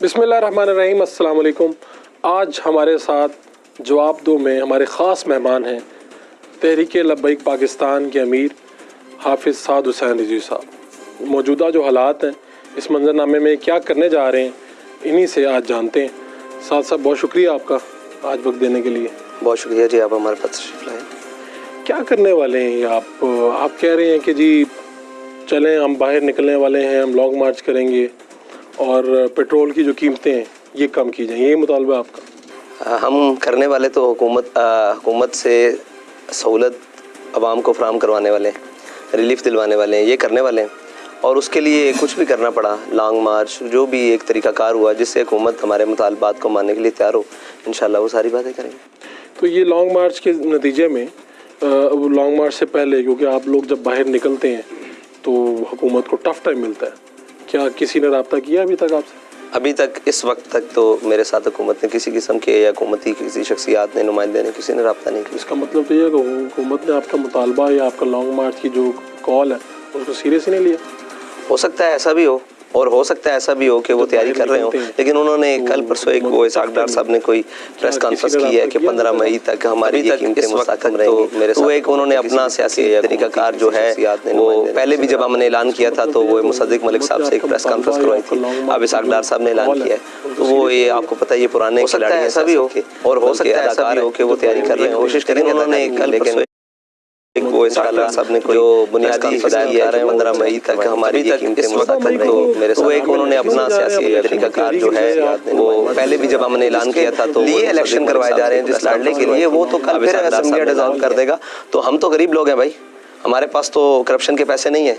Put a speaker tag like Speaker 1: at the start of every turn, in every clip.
Speaker 1: बिस्मिल्लाहिर्रहमानिर्रहीम, अस्सलाम वालेकुम। आज हमारे साथ जवाब दो में हमारे ख़ास मेहमान हैं तहरीक लब्बैक पाकिस्तान के अमीर हाफिज़ साद हुसैन रिजवी साहब। मौजूदा जो हालात हैं इस मंजरनामे में क्या करने जा रहे हैं इन्हीं से आज जानते हैं। साद साहब बहुत शुक्रिया आपका आज वक्त देने के लिए।
Speaker 2: बहुत शुक्रिया जी, आप हमारे पास तशरीफ़ लाए।
Speaker 1: क्या करने वाले हैं आप कह रहे हैं कि जी चलें हम बाहर निकलने वाले हैं, हम लॉन्ग मार्च करेंगे और पेट्रोल की जो कीमतें हैं ये कम की जाएँ, ये मुतालबा आपका?
Speaker 2: हम करने वाले तो हुकूमत से सहूलत आवाम को फराहम करवाने वाले हैं, रिलीफ दिलवाने वाले हैं, ये करने वाले हैं। और उसके लिए कुछ भी करना पड़ा, लॉन्ग मार्च जो भी एक तरीक़ाकार हुआ जिससे हुकूमत हमारे मुतालबात को मानने के लिए तैयार हो, इंशाल्लाह वो सारी बातें करेंगे।
Speaker 1: तो ये लॉन्ग मार्च के नतीजे में लॉन्ग मार्च से पहले, क्योंकि आप लोग जब बाहर निकलते हैं तो हुकूमत को टफ़ टाइम मिलता है, क्या किसी ने रब्ता किया अभी तक आपसे?
Speaker 2: अभी तक इस वक्त तक तो मेरे साथ हुकूमत ने किसी किस्म के या हुकूमती किसी शख्सियात ने, नुमाइंदे ने, किसी ने रब्ता नहीं किया।
Speaker 1: इसका मतलब तो ये है कि हुकूमत ने आपका मुतालबा या आपका लॉन्ग मार्च की जो कॉल है उसको सीरियस ही नहीं लिया?
Speaker 2: हो सकता है ऐसा भी हो, और हो सकता है ऐसा भी हो कि वो तैयारी कर रहे हो, लेकिन उन्होंने कल परसों एक वो इसाक डार साहब ने कोई प्रेस कॉन्फ्रेंस की है कि 15 मई तक हमारी कीमतें मुस्तहकम रहेंगी। मेरे तो एक उन्होंने अपना सियासी तरीकाकार जो है वो पहले भी जब हमने ऐलान किया था तो वो मुसद्दिक मलिक साहब से एक प्रेस कॉन्फ्रेंस करवाई थी, अब इसाक डार साहब ने ऐलान किया है। तो वो ये आपको पता है ये पुराने खिलाड़ी ऐसा भी हो, और हो सकता है ऐसा भी हो कि वो तैयारी कर रहे हैं, कोशिश करेंगे। उन्होंने कल परसों वो साहब ने जो बुनियादी हिदायत कर रहे हैं 15 मई तक हमारी कीमतें मुस्तहकम रहेंगी। मेरे तो एक उन्होंने अपना सियासी तरीकाकार जो है वो पहले भी जब हमने ऐलान किया था तो लिए इलेक्शन करवाए जा रहे हैं जिस लड़ने के लिए, वो तो कल फिर असेंबली डिसॉल्व कर देगा। तो हम तो गरीब लोग हैं भाई, हमारे पास तो करप्शन के पैसे नहीं है,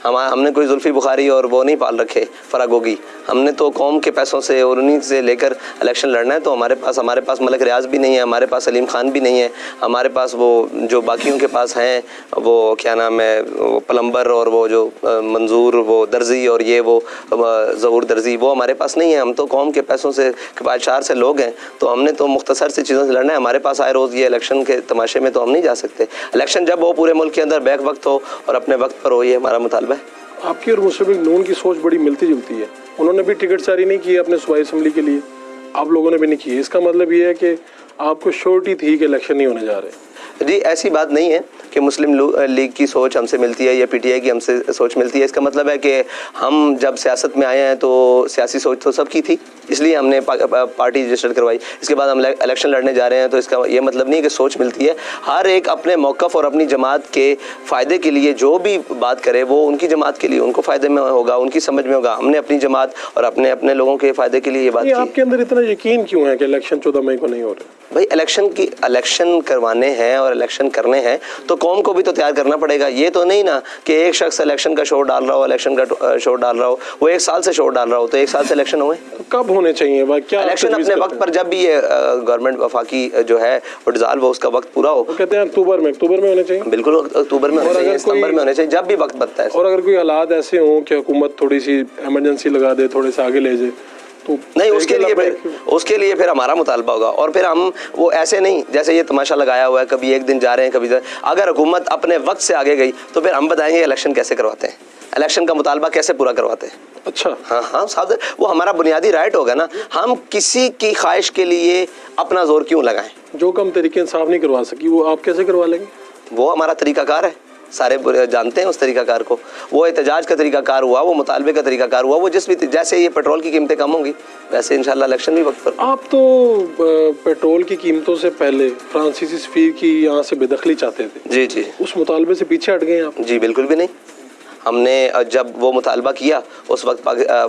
Speaker 2: हमने कोई जुल्फी बुखारी और वो नहीं पाल रखे फरागोगी, हमने तो कौम के पैसों से और उन्हीं से लेकर इलेक्शन लड़ना है। तो हमारे पास मलक रियाज भी नहीं है, हमारे पास सलीम खान भी नहीं है, हमारे पास वो जो बाकियों के पास हैं वो क्या नाम है वो प्लम्बर और वो जो मंजूर वो दर्जी और ये वो ज़हूर दर्जी, वो हमारे पास नहीं है। हम तो कौम के पैसों से पाचार से लोग हैं, तो हमने तो मुख्तसर से चीज़ों से लड़ना है। हमारे पास आए रोज़ ये इलेक्शन के तमाशे में तो हम नहीं जा सकते। इलेक्शन जब हो पूरे मुल्क के अंदर बैक वक्त हो और अपने वक्त पर हो, ये हमारा मुतालबा है।
Speaker 1: आपकी और मुस्लिम लीग नून की सोच बड़ी मिलती जुलती है। उन्होंने भी टिकट जारी नहीं किया अपने सूबाई असम्बली के लिए, आप लोगों ने भी नहीं किया। इसका मतलब ये है कि आपको श्योरिटी थी कि इलेक्शन नहीं होने जा रहे।
Speaker 2: जी ऐसी बात नहीं है कि मुस्लिम लीग की सोच हमसे मिलती है या पीटीआई की हमसे सोच मिलती है। इसका मतलब है कि हम जब सियासत में आए हैं तो सियासी सोच तो सबकी थी, इसलिए हमने पार्टी रजिस्टर करवाई। इसके बाद हम इलेक्शन लड़ने जा रहे हैं, तो इसका ये मतलब नहीं है कि सोच मिलती है। हर एक अपने मौक़िफ़ और अपनी जमात के फ़ायदे के लिए जो भी बात करे वो उनकी जमात के लिए उनको फ़ायदे में होगा, उनकी समझ में होगा। हमने अपनी जमात और अपने लोगों के फ़ायदे के लिए ये बात की।
Speaker 1: आपके अंदर इतना यकीन क्यों है कि इलेक्शन 14 मई को नहीं हो रहे?
Speaker 2: भाई इलेक्शन करवाने हैं और इलेक्शन करने हैं तो कौम को भी तो तैयार करना पड़ेगा। ये तो नहीं ना कि एक शख्स इलेक्शन का शोर डाल रहा हो, इलेक्शन का शोर डाल रहा हो, वो 1 साल से शोर डाल रहा हो, तो 1 साल से इलेक्शन हुए
Speaker 1: तो कब होने चाहिए? क्या
Speaker 2: इलेक्शन अपने वक्त पर, जब भी ये गवर्नमेंट वफाकी जो है वो डिसॉल्व हो, उसका वक्त पूरा हो।
Speaker 1: तो कहते हैं अक्टूबर में होने चाहिए।
Speaker 2: बिल्कुल अक्टूबर में होने चाहिए, सितंबर में होने चाहिए, जब भी वक्त बनता है।
Speaker 1: और अगर कोई हालात ऐसे हों कि हुकूमत थोड़ी सी एमरजेंसी लगा दे, थोड़े से आगे ले जाए, तो
Speaker 2: नहीं उसके लिए फिर हमारा मुतालबा होगा। और फिर हम वो ऐसे नहीं जैसे ये तमाशा लगाया हुआ है, कभी एक दिन जा रहे हैं कभी अगर हुकूमत अपने वक्त से आगे गई तो फिर हम बताएंगे इलेक्शन कैसे करवाते हैं, इलेक्शन का मुतालबा कैसे पूरा करवाते हैं।
Speaker 1: अच्छा
Speaker 2: हाँ साहब, वो हमारा बुनियादी राइट होगा ना। हम किसी की ख्वाहिश के लिए अपना जोर क्यों लगाएं?
Speaker 1: जो कम तरीके इंसाफ नहीं करवा सकी वो आप कैसे करवा लेंगे?
Speaker 2: वो हमारा तरीकाकार है, सारे जानते हैं उस तरीकाकार को। वो एहतजाज का तरीकाकार हुआ, वो मुतालबे का तरीकाकार हुआ, वो जैसे ये पेट्रोल की कीमतें कम होंगी वैसे इंशाल्लाह इलेक्शन भी वक्त पर।
Speaker 1: आप तो पेट्रोल की कीमतों से पहले फ्रांसीसी सफीर की यहाँ से बेदखली चाहते थे।
Speaker 2: जी
Speaker 1: उस मुतालबे से पीछे हट गए आप?
Speaker 2: जी बिल्कुल भी नहीं। हमने जब वो मुतालबा किया उस वक्त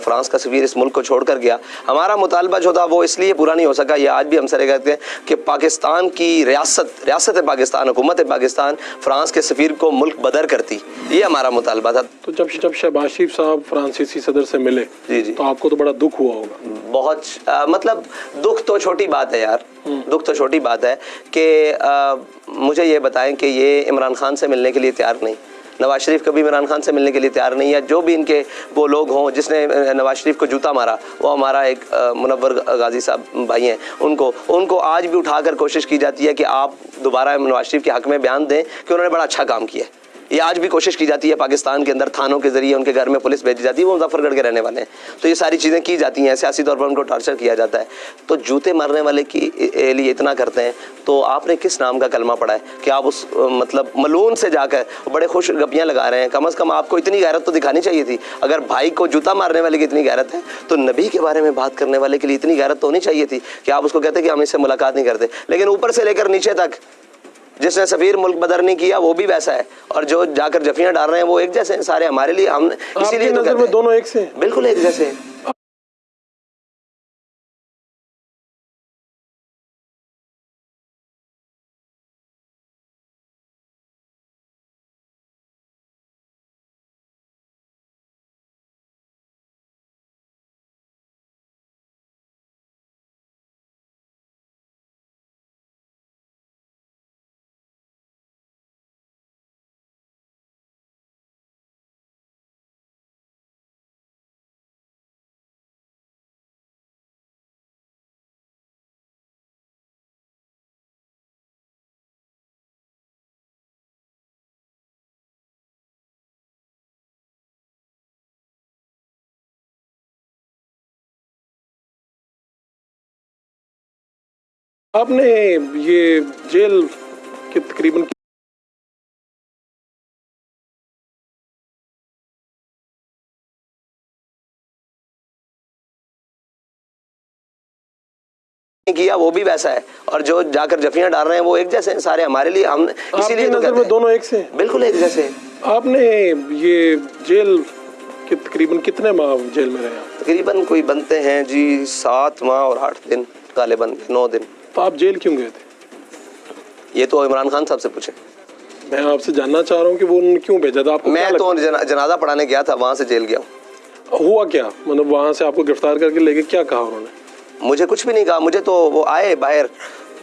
Speaker 2: फ्रांस का सफीर इस मुल्क को छोड़ कर गया। हमारा मुतालबा जो था वो इसलिए पूरा नहीं हो सका, ये आज भी हम सरे कहते हैं कि पाकिस्तान की रियासत पाकिस्तान, हुकूमत पाकिस्तान फ्रांस के सफीर को मुल्क बदर करती, ये हमारा मुतालबा था।
Speaker 1: तो जब शहबाज शरीफ साहब फ्रांसीसी सदर से मिले
Speaker 2: जी
Speaker 1: तो आपको तो बड़ा दुख हुआ होगा?
Speaker 2: बहुत मतलब दुख तो छोटी बात है यार, दुख तो छोटी बात है कि मुझे ये बताएं कि ये इमरान खान से मिलने के लिए तैयार नहीं, नवाज शरीफ कभी इमरान खान से मिलने के लिए तैयार नहीं, या जो भी इनके वो लोग हों जिसने नवाज शरीफ को जूता मारा, वो हमारा एक मुनव्वर गाजी साहब भाई हैं, उनको आज भी उठाकर कोशिश की जाती है कि आप दोबारा नवाज शरीफ के हक़ में बयान दें कि उन्होंने बड़ा अच्छा काम किया। ये आज भी कोशिश की जाती है पाकिस्तान के अंदर, थानों के जरिए उनके घर में पुलिस भेजी जाती है, वो मुजफ्फरगढ़ के रहने वाले हैं, तो ये सारी चीज़ें की जाती हैं, सियासी तौर पर उनको टॉर्चर किया जाता है। तो जूते मारने वाले की लिए इतना करते हैं, तो आपने किस नाम का कलमा पढ़ा है कि आप उस मतलब मलून से जाकर बड़े खुश गपियाँ लगा रहे हैं? कम से कम आपको इतनी गैरत तो दिखानी चाहिए थी। अगर भाई को जूता मारने वाले की इतनी गैरत है, तो नबी के बारे में बात करने वाले के लिए इतनी गैरत तो होनी चाहिए थी कि आप उसको कहते कि हम इससे मुलाकात नहीं करते। लेकिन ऊपर से लेकर नीचे तक जिसने सफीर मुल्क बदर नहीं किया वो भी वैसा है, और जो जाकर जफियां डाल रहे हैं वो एक जैसे हैं सारे हमारे लिए। हम इसीलिए तो कहते हैं
Speaker 1: दोनों एक से हैं।
Speaker 2: बिल्कुल एक जैसे हैं।
Speaker 1: आपने ये जेल के तकरीबन
Speaker 2: किया वो भी वैसा है, और जो जाकर जफियां डाल रहे हैं वो एक जैसे हैं सारे हमारे लिए। हम इसीलिए तो कहते हैं
Speaker 1: दोनों एक से हैं।
Speaker 2: बिल्कुल एक जैसे हैं।
Speaker 1: आपने ये जेल के तकरीबन कितने माह जेल में रहे?
Speaker 2: तकरीबन कोई बनते हैं जी 7 माह और 8 दिन, गालिबन 9 दिन।
Speaker 1: तो आप जेल क्यों गए थे?
Speaker 2: ये तो इमरान खान साहब से पूछे।
Speaker 1: मैं आपसे जानना चाह रहा हूँ कि वो उन्होंने क्यों भेजा था आपको?
Speaker 2: मैं तो जनाजा पढ़ाने गया था, वहाँ से जेल गया हूँ।
Speaker 1: हुआ क्या? मतलब वहाँ से आपको गिरफ्तार करके लेके क्या कहा उन्होंने?
Speaker 2: मुझे कुछ भी नहीं कहा। मुझे तो वो आए बाहर,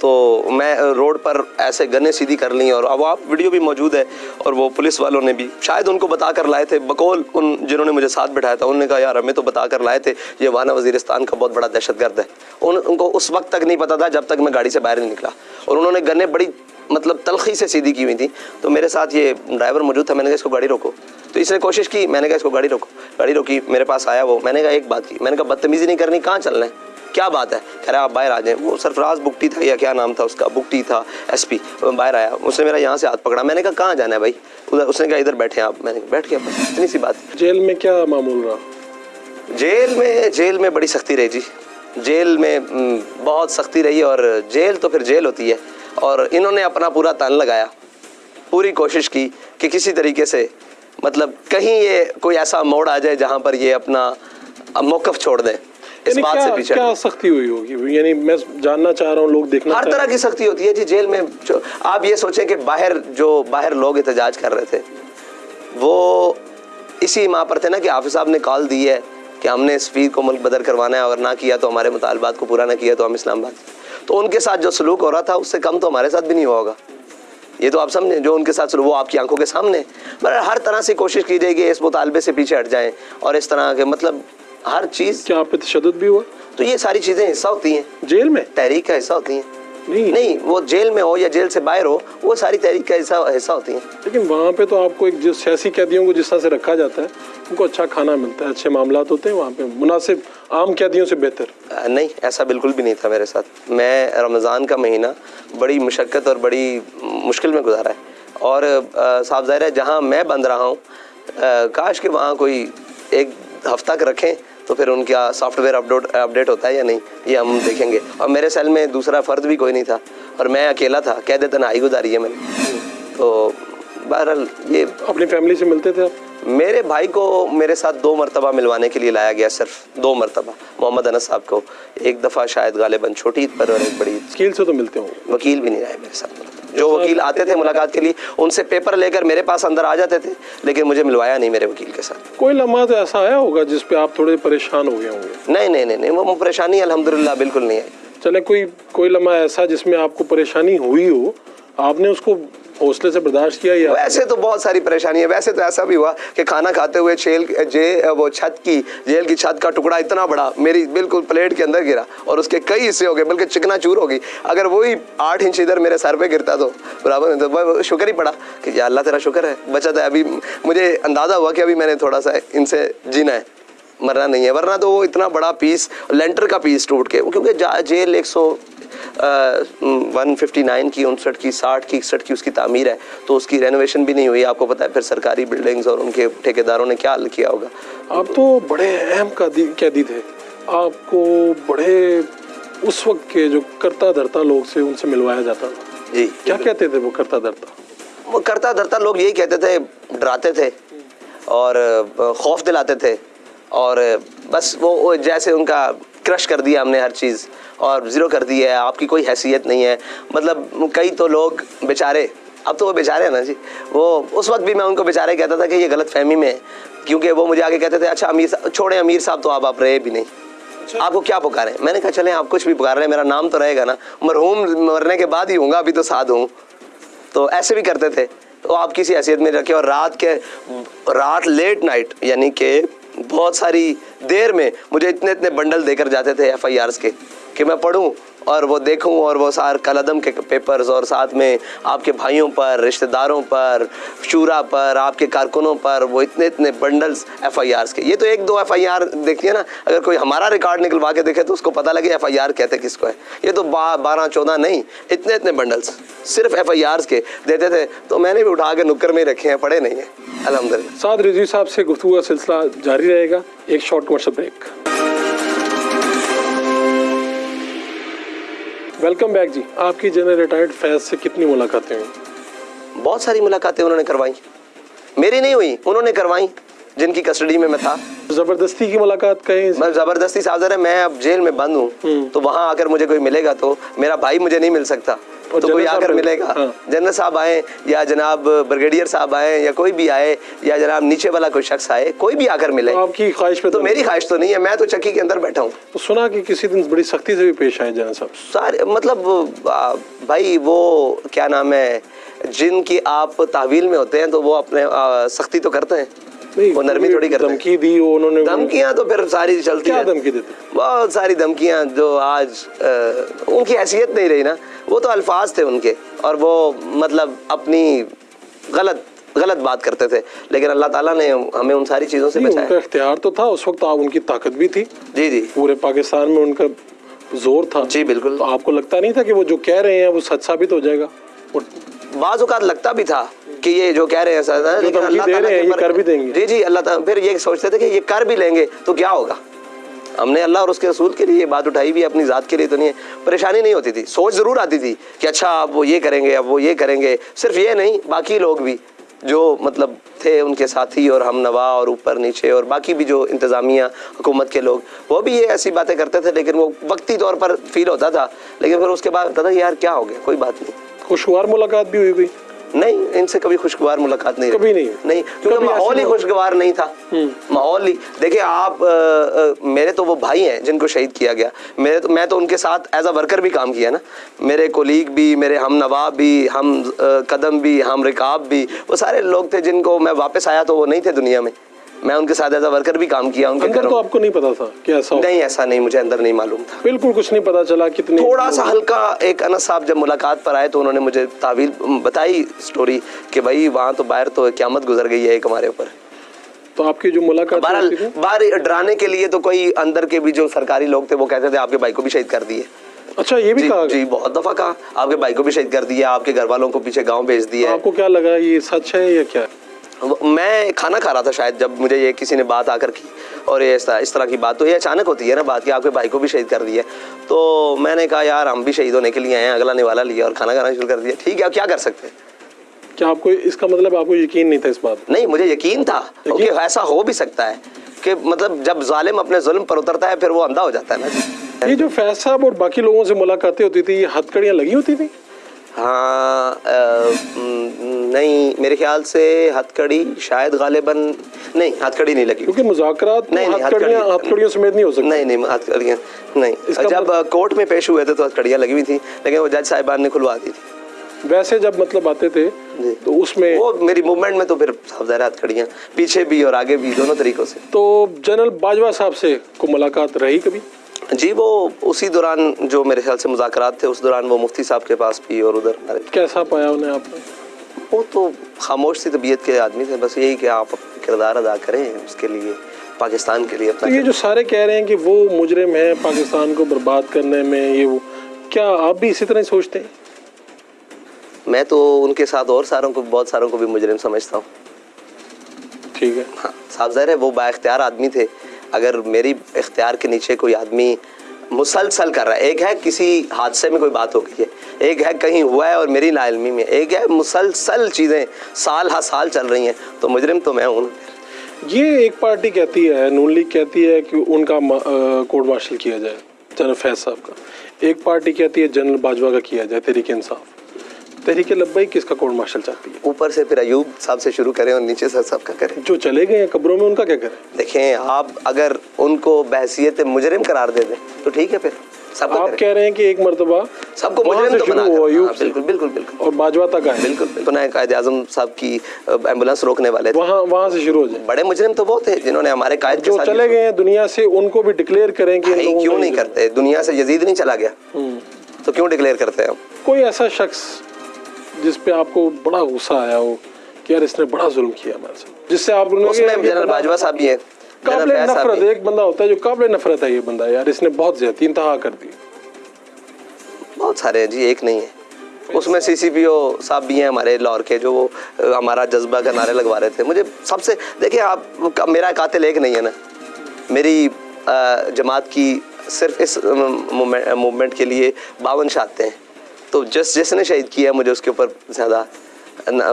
Speaker 2: तो मैं रोड पर ऐसे गन्ने सीधी कर ली, और अब आप वीडियो भी मौजूद है, और वो पुलिस वालों ने भी शायद उनको बता कर लाए थे, बकौल उन जिन्होंने मुझे साथ बिठाया था, उन्होंने कहा यार हमें तो बता कर लाए थे ये वाना वजीरिस्तान का बहुत बड़ा दहशतगर्द है। उनको उस वक्त तक नहीं पता था जब तक मैं गाड़ी से बाहर नहीं निकला, और उन्होंने गन्ने बड़ी मतलब तलखी से सीधी की हुई थी। तो मेरे साथ ये ड्राइवर मौजूद था, मैंने कहा इसको गाड़ी रोको, तो इसने कोशिश की, मैंने कहा इसको गाड़ी रोको, गाड़ी रोकी, मेरे पास आया वो, मैंने कहा एक बात की, मैंने कहा बदतमीजी नहीं करनी, कहाँ चलना है, क्या बात है? कह रहा आप बाहर आ जाएं। वो सरफराज बुकटी था या क्या नाम था उसका, बुकटी था एसपी, बाहर आया, उसने मेरा यहाँ से हाथ पकड़ा, मैंने कहा कहाँ जाना है भाई? उधर। उसने कहा इधर बैठे आप, मैंने बैठ गया, बस इतनी सी बात।
Speaker 1: जेल में क्या मामूल रहा?
Speaker 2: जेल में बड़ी सख्ती रही जी, जेल में बहुत सख्ती रही, और जेल तो फिर जेल होती है, और इन्होंने अपना पूरा तन लगाया, पूरी कोशिश की कि किसी तरीके से मतलब कहीं ये कोई ऐसा मोड़ आ जाए जहाँ पर ये अपना मौक़िफ़ छोड़ दें। इस बात से पीछे
Speaker 1: क्या सख्ती हुई होगी? यानी मैं जानना चाह रहा हूँ, लोग देखना
Speaker 2: हर तरह की सख्ती होती है जी जेल में। आप ये सोचें कि बाहर लोग एहतजाज कर रहे थे, वो इसी माह पर थे ना कि हाफिज साहब ने कॉल दी है कि हमने सफीर को मुल्क बदर करवाना है, और ना किया तो हमारे मुतालबात को पूरा ना किया तो हम इस्लामाबाद। तो उनके साथ जो सलूक हो रहा था उससे कम तो हमारे साथ भी नहीं हुआ होगा, ये तो आप समझे। जो उनके साथ वो आपकी आंखों के सामने, पर हर तरह से कोशिश की जाएगी इस मुतालबे से पीछे हट जाएं, और इस तरह के मतलब हर चीज़।
Speaker 1: क्या आप पे तशद्दुद भी हुआ?
Speaker 2: तो ये सारी चीज़ें हिस्सा होती हैं
Speaker 1: जेल में,
Speaker 2: तहरीक का हिस्सा होती हैं।
Speaker 1: नहीं
Speaker 2: वो जेल में हो या जेल से बाहर हो, वो सारी तहरीक का हिस्सा होती हैं।
Speaker 1: लेकिन वहाँ पे तो आपको एक जो सियासी कैदियों को जिस तरह से रखा जाता है, उनको अच्छा खाना मिलता है, अच्छे मामलात होते हैं वहाँ पे, मुनासिब आम कैदियों से बेहतर।
Speaker 2: नहीं, ऐसा बिल्कुल भी नहीं था मेरे साथ। मैं रमज़ान का महीना बड़ी मुशक्क़त और बड़ी मुश्किल में गुजारा है, और साफ ज़ाहिर है जहाँ मैं बंद रहा हूँ, काश कि वहाँ कोई एक हफ्ता का रखें, तो फिर उनका सॉफ्टवेयर अपडेट होता है या नहीं ये हम देखेंगे। और मेरे सेल में दूसरा फ़र्द भी कोई नहीं था, और मैं अकेला था, कैद तन्हाई गुजारी है मैंने। तो बहरहाल ये
Speaker 1: अपनी फैमिली से मिलते थे आप?
Speaker 2: मेरे भाई को मेरे साथ 2 मरतबा मिलवाने के लिए लाया गया, सिर्फ 2 मरतबा। मोहम्मद अनस साहब को एक दफ़ा शायद गालिबन छोटी ईद पर, और एक बड़ी।
Speaker 1: वकील से तो मिलते होंगे?
Speaker 2: वकील भी नहीं आए मेरे साथ। जो वकील आते थे मुलाकात के लिए, उनसे पेपर लेकर मेरे पास अंदर आ जाते थे, लेकिन मुझे मिलवाया नहीं मेरे वकील के साथ।
Speaker 1: कोई लम्हा तो ऐसा आया होगा जिस पे आप थोड़े परेशान हो गए होंगे?
Speaker 2: नहीं, वो परेशानी अल्हम्दुलिल्लाह बिल्कुल नहीं आई।
Speaker 1: चले, कोई लम्हा ऐसा जिसमें आपको परेशानी हुई हो, आपने उसको हौसले से बर्दाश्त किया? या
Speaker 2: वैसे तो बहुत सारी परेशानी है। वैसे तो ऐसा भी हुआ कि खाना खाते हुए वो जेल की छत का टुकड़ा इतना बड़ा मेरी बिल्कुल प्लेट के अंदर गिरा और उसके कई हिस्से हो गए, बल्कि चिकनाचूर हो गई। अगर वही 8 इंच इधर मेरे सर पे गिरता तो बराबर, तो शुक्र ही पड़ा कि या अल्लाह तेरा शुक्र है बचा था। अभी मुझे अंदाजा हुआ कि अभी मैंने थोड़ा सा इनसे जीना है, मरना नहीं है, वरना तो वो इतना बड़ा पीस, लेंटर का पीस टूट के, क्योंकि जेल 159 की, 59 की, 60 की, 61 की उसकी तामीर है, तो उसकी रेनोवेशन भी नहीं हुई। आपको पता है फिर सरकारी बिल्डिंग्स और उनके ठेकेदारों ने क्या हल किया होगा।
Speaker 1: आप तो बड़े अहम कैदी थे, आपको बड़े उस वक्त के जो करता धरता लोग से उनसे मिलवाया जाता था जी। क्या कहते थे वो करता धरता?
Speaker 2: वो करता धरता लोग यही कहते थे, डराते थे और खौफ दिलाते थे, और बस वो जैसे उनका क्रश कर दिया हमने हर चीज़ और ज़ीरो कर दी है, आपकी कोई हैसियत नहीं है। मतलब कई तो लोग बेचारे, अब तो वो बेचारे हैं ना जी, वो उस वक्त भी मैं उनको बेचारे कहता था कि ये गलत फहमी में है, क्योंकि वो मुझे आगे कहते थे अच्छा अमीर साहब छोड़े, अमीर साहब तो आप रहे भी नहीं, आपको क्या पुकारें। मैंने कहा चलें आप कुछ भी पुकार रहे हैं, मेरा नाम तो रहेगा ना, मरहूम मरने के बाद ही होऊंगा, अभी तो साथ हूँ। तो ऐसे भी करते थे, तो आप किसी हैसियत में रखे। और रात लेट नाइट, यानी कि बहुत सारी देर में मुझे इतने बंडल देकर जाते थे FIRs के, कि मैं पढूं और वो देखूं, और वो सार कलदम के पेपर्स, और साथ में आपके भाइयों पर, रिश्तेदारों पर, शूरा पर, आपके कारकुनों पर वो इतने बंडल्स FIRs के। ये तो 1-2 FIR देखिए ना, अगर कोई हमारा रिकॉर्ड निकलवा के देखे तो उसको पता लगे FIR कहते किसको है। ये तो 12-14 नहीं, इतने बंडल्स सिर्फ FIRs के देते थे। तो मैंने भी उठा के नुक्कर में रखे हैं, पढ़े नहीं है अल्हम्दुलिल्लाह।
Speaker 1: साद रिजवी साहब से गुफ्तगू का सिलसिला जारी रहेगा, एक short commercial break. Welcome back जी। आपकी जनरल रिटायर्ड फैज से कितनी मुलाकातें हुई?
Speaker 2: बहुत सारी मुलाकातें उन्होंने करवाई, मेरी नहीं हुई, उन्होंने करवाई जिनकी कस्टडी में मैं था।
Speaker 1: जबरदस्ती की मुलाकात कहीं?
Speaker 2: मैं जबरदस्ती साहब, मैं अब जेल में बंद हूँ, तो वहाँ आकर मुझे कोई मिलेगा तो मेरा भाई मुझे नहीं मिल सकता, तो कोई आकर मिलेगा। हाँ। जनरल साहब आए या जनाब ब्रिगेडियर साहब आए या कोई भी आए या जनाब नीचे वाला कोई शख्स आए, कोई भी आकर मिले।
Speaker 1: तो आपकी ख्वाहिश पे?
Speaker 2: तो मेरी ख्वाहिश तो नहीं है, मैं तो चक्की के अंदर बैठा हूँ।
Speaker 1: तो सुना कि किसी दिन बड़ी सख्ती से भी पेश आए जनरल साहब?
Speaker 2: सारे मतलब भाई वो क्या नाम है, जिनकी आप तहवील में होते हैं तो वो अपने सख्ती तो करते हैं, वो नरमी थोड़ी करते हैं।
Speaker 1: धमकी दी उन्होंने?
Speaker 2: धमकियां तो फिर सारी चलती है।
Speaker 1: क्या धमकी देते?
Speaker 2: बहुत सारी धमकियां, जो आज उनकी हैसियत नहीं रही ना, वो तो अल्फाज थे उनके, और वो मतलब अपनी गलत बात करते थे, लेकिन अल्लाह ताला ने हमें उन सारी चीज़ों से बचाया।
Speaker 1: उनका इख्तियार तो था उस वक्त, उनकी ताकत भी थी
Speaker 2: जी,
Speaker 1: पूरे पाकिस्तान में उनका जोर था
Speaker 2: जी, बिल्कुल।
Speaker 1: तो आपको लगता नहीं था कि वो जो कह रहे हैं वो सच साबित हो जाएगा?
Speaker 2: बाज़ औक़ात लगता भी था कि ये जो कह रहे हैं सच है, लेकिन अल्लाह ताला
Speaker 1: ये कर भी देंगे।
Speaker 2: जी, अल्लाह ताला फिर ये सोचते थे कि ये कर भी लेंगे तो क्या होगा। हमने अल्लाह और उसके रसूल के लिए ये बात उठाई भी, अपनी ज़ात के लिए तो नहीं है। परेशानी नहीं होती थी, सोच ज़रूर आती थी कि अच्छा अब वो ये करेंगे, अब वो ये करेंगे। सिर्फ ये नहीं, बाकी लोग भी जो मतलब थे उनके साथी और हम नवा और ऊपर नीचे और बाकी भी जो इंतज़ामिया हुकूमत के लोग, वो भी ये ऐसी बातें करते थे, लेकिन वो वक्ती तौर पर फील होता था, लेकिन फिर उसके बाद होता था यार क्या हो गया, कोई बात नहीं।
Speaker 1: खुशगवार मुलाकात भी हुई?
Speaker 2: नहीं, इनसे कभी खुशगवार मुलाकात नहीं,
Speaker 1: कभी नहीं,
Speaker 2: क्योंकि माहौल ही खुशगवार नहीं था। माहौल ही देखिए आप, मेरे तो वो भाई हैं जिनको शहीद किया गया, मैं तो उनके साथ एज अ वर्कर भी काम किया ना, मेरे कोलीग भी, मेरे हम नवाब भी, हम कदम भी, हम रिकाब भी, वो सारे लोग थे जिनको मैं वापस आया तो वो नहीं थे दुनिया में, मैं उनके साथ एज अ वर्कर भी काम किया। उनके
Speaker 1: अंदर तो आपको नहीं पता था कि ऐसा?
Speaker 2: नहीं, ऐसा नहीं, मुझे अंदर नहीं मालूम था,
Speaker 1: बिल्कुल कुछ नहीं पता चला। कितनी
Speaker 2: थोड़ा सा हल्का, एक अनस साहब जब मुलाकात पर आए तो उन्होंने मुझे तावील बताई स्टोरी कि भाई वहाँ तो बाहर तो क़यामत गुजर गई है एक हमारे ऊपर।
Speaker 1: तो आपकी जो मुलाकात
Speaker 2: बाहर डराने के लिए तो कोई अंदर के भी जो सरकारी लोग थे वो कहते थे आपके भाई को भी शहीद कर दिए।
Speaker 1: अच्छा, ये भी कहा?
Speaker 2: जी, बहुत दफा कहा आपके भाई को भी शहीद कर दिया, आपके घर वालों को पीछे गाँव भेज दिया।
Speaker 1: आपको क्या लगा, ये सच है या क्या?
Speaker 2: मैं खाना खा रहा था शायद, जब मुझे ये किसी ने बात आकर की और ये इस तरह की बात, तो ये अचानक होती है ना बात कि आपके भाई को भी शहीद कर दिया। तो मैंने कहा यार हम भी शहीद होने के लिए आए हैं, अगला निवाला लिया और खाना खाना शुरू कर दिया। ठीक है, अब क्या कर सकते हैं।
Speaker 1: क्या आपको इसका मतलब आपको यकीन नहीं था इस बात?
Speaker 2: नहीं, मुझे यकीन था कि ऐसा हो भी सकता है कि मतलब जब जालिम अपने जुल्म पर उतरता है फिर वो अंधा हो जाता है ना।
Speaker 1: ये जो फैज साहब और बाकी लोगों से मुलाकातें होती थी, ये हथकड़ियाँ लगी होती थी?
Speaker 2: हाँ, नहीं, मेरे ख्याल से हथकड़ी शायद गालिबन नहीं, हथकड़ी नहीं लगी,
Speaker 1: क्योंकि मुज़ाकरात में हथकड़ियों समेत नहीं हो सकती।
Speaker 2: नहीं, हथकड़ियाँ नहीं। जब कोर्ट में पेश हुए थे तो हथकड़ियाँ लगी हुई थी, लेकिन वो जज साहिबान ने खुलवा दी थी।
Speaker 1: वैसे जब मतलब आते थे तो उसमें
Speaker 2: वो मेरी मूवमेंट में तो फिर साहब ज़ाहिर हाथ खड़ी हैं, पीछे भी और आगे भी, दोनों तरीक़ों से।
Speaker 1: तो जनरल बाजवा साहब से को मुलाकात रही कभी?
Speaker 2: जी, वो उसी दौरान जो मेरे ख्याल से मुज़ाकरात थे, उस दौरान वो मुफ्ती साहब के पास भी और उधर हमारे।
Speaker 1: कैसा पाया उन्हें आपने?
Speaker 2: वो तो खामोश सी तबीयत के आदमी थे, बस यही कि आप किरदार अदा करें उसके लिए, पाकिस्तान के लिए अपना।
Speaker 1: तो ये जो सारे कह रहे हैं कि वो मुजरिम है पाकिस्तान को बर्बाद करने में, ये वो, क्या आप भी इसी तरह सोचते हैं?
Speaker 2: मैं तो उनके साथ और बहुत सारों को भी मुजरिम समझता हूँ।
Speaker 1: ठीक है।
Speaker 2: हाँ, साहब ज़ाहिर है वो बाइख्तियार आदमी थे। अगर मेरी इख्तियार के नीचे कोई आदमी मुसलसल कर रहा है, एक है किसी हादसे में कोई बात हो गई है, एक है कहीं हुआ है और मेरी नाइल्मी में, एक है मुसलसल चीज़ें साल हा साल चल रही हैं, तो मुजरिम तो मैं हूँ।
Speaker 1: ये एक पार्टी कहती है, नून लीग कहती है कि उनका कोर्ट मार्शल किया जाए जनरल फैज साहब का, एक पार्टी कहती है जनरल बाजवा का किया जाए, तहरीक इंसाफ। तहरीक लब्बैक किसका कोर्ट मार्शल चाहती है?
Speaker 2: ऊपर से फिर अयूब साहब से शुरू करें और नीचे से सबका करें।
Speaker 1: जो चले गए हैं कब्रों में उनका क्या करें?
Speaker 2: देखें, आप अगर उनको बहसियत मुजरिम करार दे दें तो ठीक है, फिर सबका
Speaker 1: आप कह रहे हैं कि एक मरतबा
Speaker 2: सबको मुजरिम तो बना कर,
Speaker 1: अयूब
Speaker 2: बिल्कुल बिल्कुल बिल्कुल,
Speaker 1: और बाजवा तक आए,
Speaker 2: बिल्कुल बनाए कायद आज़म साहब की एम्बुलेंस रोकने वाले थे, वहाँ
Speaker 1: से शुरू हो जाए।
Speaker 2: बड़े मुजरिम तो वो थे जिन्होंने हमारे कायद
Speaker 1: जो चले गए हैं दुनिया से, उनको भी डिक्लेयर करें कि
Speaker 2: क्यों नहीं करते? दुनिया से यजीद नहीं चला गया तो क्यों डिक्लेयर करते हैं हम?
Speaker 1: कोई ऐसा शख्स जिस पे आपको बड़ा गुस्सा आया हो कि यार इसने बड़ा जुल्म किया हमारे साथ, जिससे आप
Speaker 2: उसमें जनरल बाजवा साहब भी है,
Speaker 1: काबिल नफरत, एक बंदा होता है जो काबिल नफरत है, ये बंदा यार इसने बहुत ज्यादती इंतहा कर दी।
Speaker 2: बहुत सारे हैं जी, एक नहीं है। उसमें CCPO साहब भी हैं हमारे लाहौर के, जो हमारा जज्बा का नारे लगवा रहे थे। मुझे सबसे देखिए, आप मेरा कातिल एक नहीं है ना, मेरी जमात की सिर्फ इस मूवमेंट के लिए 52 शहादतें हैं, तो जिसने शहीद किया मुझे उसके ऊपर ज़्यादा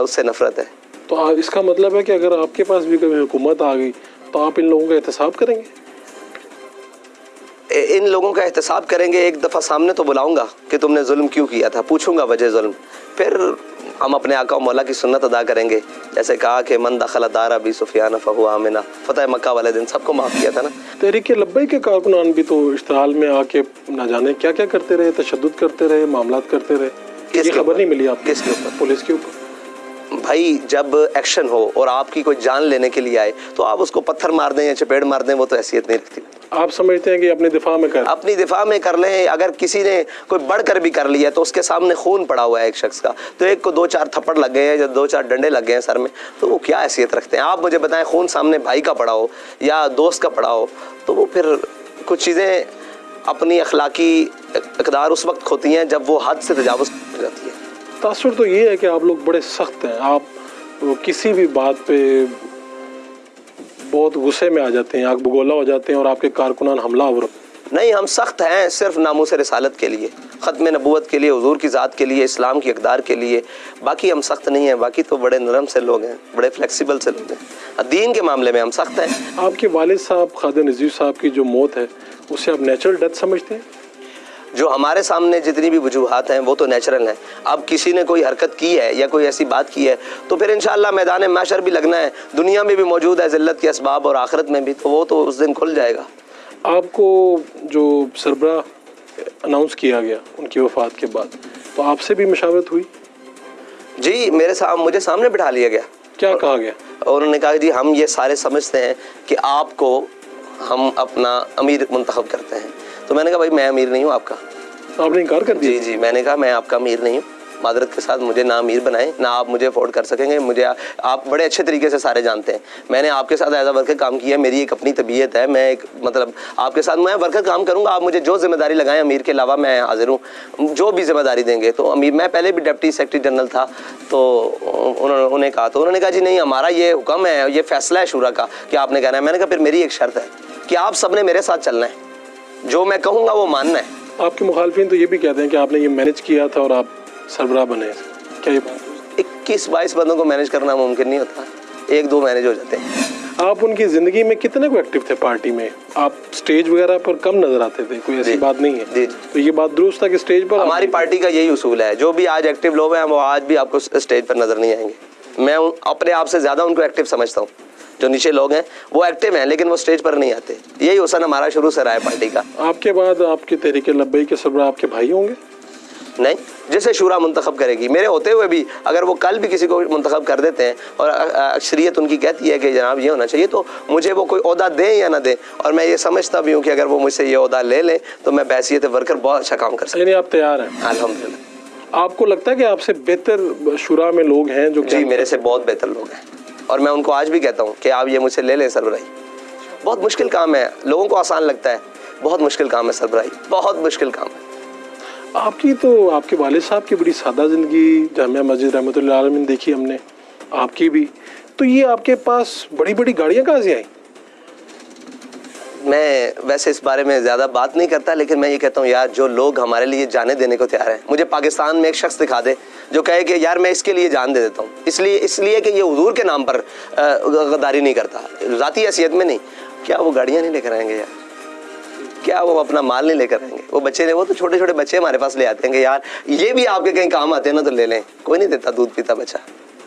Speaker 2: उससे नफरत है।
Speaker 1: तो इसका मतलब है कि अगर आपके पास भी कभी हुकूमत आ गई तो आप इन लोगों का एहतसाब करेंगे?
Speaker 2: इन लोगों का एहतसाब करेंगे, एक दफ़ा सामने तो बुलाऊंगा कि तुमने जुल्म क्यों किया था, पूछूंगा वजह जुल्म, फिर हम अपने आका मौला की सुन्नत अदा करेंगे। जैसे कहा कि मन दखल दार अबी सुफियान फहुवा आमिना, फतह मक्का वाले दिन सबको माफ़ किया था ना।
Speaker 1: तहरीक लब्बैक के कारकुनान भी तो इश्तिहाल में आके ना जाने क्या क्या करते रहे, तशद्दुद करते रहे, मामलात करते रहे। किसकी खबर नहीं मिली आपको?
Speaker 2: किसके ऊपर?
Speaker 1: पुलिस के ऊपर।
Speaker 2: भाई, जब एक्शन हो और आपकी कोई जान लेने के लिए आए तो आप उसको पत्थर मार दें या चपेट मार दें, वो तो हैसियत नहीं रखती।
Speaker 1: आप समझते हैं कि अपने दिफा में कर लें। अगर किसी ने कोई बढ़कर भी कर लिया तो उसके सामने खून पड़ा हुआ है एक शख्स का, तो एक को 2-4 थप्पड़ लग गए हैं या 2-4 डंडे लग गए हैं सर में, तो वो क्या हैसियत रखते हैं? आप मुझे बताएं, खून सामने भाई का पड़ा हो या दोस्त का पड़ा हो, तो वो फिर कुछ चीज़ें अपनी अखलाकी इक़दार उस वक्त होती हैं जब वो हद से तजावुज़ हो जाती है। तासुर तो ये है कि आप लोग बड़े सख्त हैं, आप किसी भी बात पे बहुत गुस्से में आ जाते हैं, आग बगोला हो जाते हैं और आपके कारकुनान हमलावर।
Speaker 2: नहीं, हम सख्त हैं सिर्फ नामूस रिसालत के लिए, ख़त्म नबूवत के लिए, हुजूर की ज़ात के लिए, इस्लाम की इक़दार के लिए। बाकी हम सख्त नहीं हैं, बाकी तो बड़े नरम से लोग हैं, बड़े फ्लेक्सिबल से लोग हैं। दीन के मामले में हम सख्त हैं। आपके वालिद साहब ख्वाजा नज़ीर साहब की जो मौत है उसे आप नेचुरल डेथ समझते हैं? जो हमारे सामने जितनी भी वजूहात हैं वो तो नेचुरल हैं। अब किसी ने कोई हरकत की है या कोई ऐसी बात की है तो फिर इंशाअल्लाह मैदान महशर भी लगना है, दुनिया में भी मौजूद है ज़िल्लत के असबाब और आखिरत में भी, तो वो तो उस दिन खुल जाएगा।
Speaker 1: आपको जो सरबराह अनाउंस किया गया उनकी वफ़ात के बाद, तो आपसे भी मशावरत हुई?
Speaker 2: जी, मुझे सामने बिठा लिया गया।
Speaker 1: क्या कहा गया?
Speaker 2: और उन्होंने कहा जी हम ये सारे समझते हैं कि आपको हम अपना अमीर मुंतखब करते हैं। तो मैंने कहा भाई मैं अमीर नहीं हूँ आपका।
Speaker 1: आपने इनकार कर दिया?
Speaker 2: जी, मैंने कहा मैं आपका अमीर नहीं हूँ, मादरत के साथ मुझे ना अमीर बनाएं, ना आप मुझे अफोर्ड कर सकेंगे। मुझे आप बड़े अच्छे तरीके से सारे जानते हैं, मैंने आपके साथ एज अ वर्कर काम किया है, मेरी एक अपनी तबीयत है, मैं एक मतलब आपके साथ मैं वर्कर काम करूँगा, आप मुझे जो जिम्मेदारी लगाएं अमीर के अलावा मैं हाजिर हूँ, जो भी जिम्मेदारी देंगे। तो अमीर, मैं पहले भी डिप्टी सेक्रेटरी जनरल था, तो उन्होंने कहा जी नहीं, हमारा ये हुक्म है, ये फैसला है शूरा का कि आपने कहना है। मैंने कहा फिर मेरी एक शर्त है कि आप सब ने मेरे साथ चलना है, जो मैं कहूँगा वो मानना है।
Speaker 1: आपके मुखालफिन तो ये भी कहते हैं कि आपने ये मैनेज किया था और आप सरबराह बने, क्या ये बात?
Speaker 2: 21-22 बंदों को मैनेज करना मुमकिन नहीं होता, 1-2 मैनेज हो जाते हैं।
Speaker 1: आप उनकी ज़िंदगी में कितने को एक्टिव थे पार्टी में? आप स्टेज वगैरह पर कम नज़र आते थे, कोई ऐसी बात नहीं है?
Speaker 2: जी।
Speaker 1: तो ये बात दुरुस्त था कि स्टेज पर
Speaker 2: हमारी पार्टी का यही उसूल है, जो भी आज एक्टिव लोग हैं वो आज भी आपको स्टेज पर नज़र नहीं आएंगे। मैं अपने आप से ज़्यादा उनको एक्टिव समझता हूँ। जो नीचे लोग हैं वो एक्टिव हैं लेकिन वो स्टेज पर नहीं आते। यही हुसन हमारा शुरू से रहा है पार्टी का।
Speaker 1: आपके बाद आपके तहरीक लब्बैक के सरबराह आपके भाई होंगे?
Speaker 2: नहीं, जिसे शूरा मुंतखब करेगी। मेरे होते हुए भी अगर वो कल भी किसी को मुंतखब कर देते हैं और अक्सरियत उनकी कहती है कि जनाब ये होना चाहिए, तो मुझे वो कोई ओहदा दें या ना दें, और मैं ये समझता भी हूँ कि अगर वो मुझसे ये ओहदा ले लें तो मैं बहैसियत वर्कर बहुत अच्छा काम कर सकता हूँ।
Speaker 1: यानी आप तैयार हैं?
Speaker 2: अल्हम्दुलिल्लाह।
Speaker 1: आपको लगता है कि आपसे बेहतर शुरा में लोग हैं जो?
Speaker 2: जी, मेरे से बहुत बेहतर लोग हैं, और मैं उनको आज भी कहता हूँ कि आप ये मुझसे ले लें सरबराही। बहुत मुश्किल काम है, लोगों को आसान लगता है, बहुत मुश्किल काम है सरबराही, बहुत मुश्किल काम है।
Speaker 1: आपकी तो आपके वालिद साहब की बड़ी सादा ज़िंदगी, जामिया मस्जिद रहमतुल्लाह आलमीन देखी हमने, आपकी भी, तो ये आपके पास बड़ी बड़ी गाड़ियाँ कहाँ से आई?
Speaker 2: मैं वैसे इस बारे में ज़्यादा बात नहीं करता, लेकिन मैं ये कहता हूँ यार, जो लोग हमारे लिए जाने देने को तैयार हैं, मुझे पाकिस्तान में एक शख्स दिखा दे जो कहे कि यार मैं इसके लिए जान दे देता हूँ, इसलिए कि ये हुजूर के नाम पर गद्दारी नहीं करता, ज़ाती हैसियत में नहीं। क्या वो गाड़ियाँ नहीं लेकर आएंगे यार? क्या वो अपना माल नहीं लेकर आएंगे? वो बच्चे ने, वो तो छोटे छोटे बच्चे हमारे पास ले आते हैं कि यार ये भी आपके कहीं काम आते हैं ना, तो ले लें। कोई नहीं देता दूध पीता बच्चा,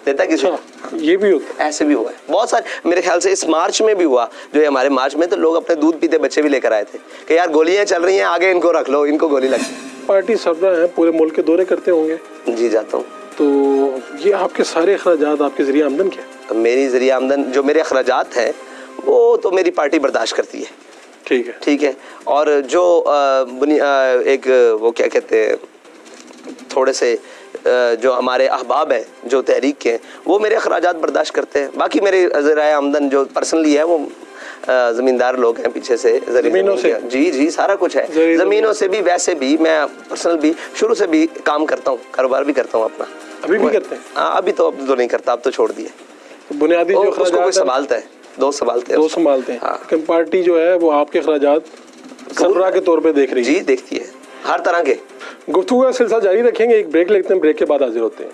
Speaker 2: देता किसी?
Speaker 1: ये भी होता है?
Speaker 2: ऐसे भी हुआ है बहुत सारे। मेरे ख्याल से इस मार्च में भी हुआ, जो है हमारे मार्च में, तो लोग अपने दूध पीते बच्चे भी लेकर आए थे कि यार गोलियां चल रही हैं, आगे इनको रख लो, इनको गोली लगती है।
Speaker 1: पार्टी सरबराह है, पूरे मुल्क के दौरे करते होंगे?
Speaker 2: जी, जाता हूँ।
Speaker 1: तो ये आपके सारे अखराजात, आपके जरिए आमदन क्या?
Speaker 2: मेरी जरिए आमदन, जो मेरे अखराजात हैं वो तो मेरी पार्टी बर्दाश्त करती है।
Speaker 1: ठीक है,
Speaker 2: ठीक है। और जो एक वो क्या कहते हैं, थोड़े से जो हमारे अहबाब हैं जो तहरीक के हैं, वो मेरे अखराजात बर्दाश्त करते हैं। बाकी मेरे ज़राए आमदन जो पर्सनली है वो ज़मींदार लोग हैं पीछे से, ज़मीनों से। जी, सारा कुछ है, ज़मीनों से भी, वैसे भी मैं पर्सनल भी शुरू से भी काम करता हूँ, कारोबार भी करता हूँ अपना।
Speaker 1: अभी भी करते हैं?
Speaker 2: हाँ, अभी तो नहीं करता, अब तो छोड़ दिए।
Speaker 1: तो बुनियादी जो
Speaker 2: उसको कोई संभालता है, दो संभालते हैं।
Speaker 1: हाँ। लेकिन पार्टी जो है वो आपके अखराजात सरबराह के तौर पे देख रही है?
Speaker 2: जी, देखती है हर तरह के।
Speaker 1: गुफ्तगू का सिलसिला जारी रखेंगे, एक ब्रेक लेते हैं, ब्रेक के बाद हाजिर होते हैं।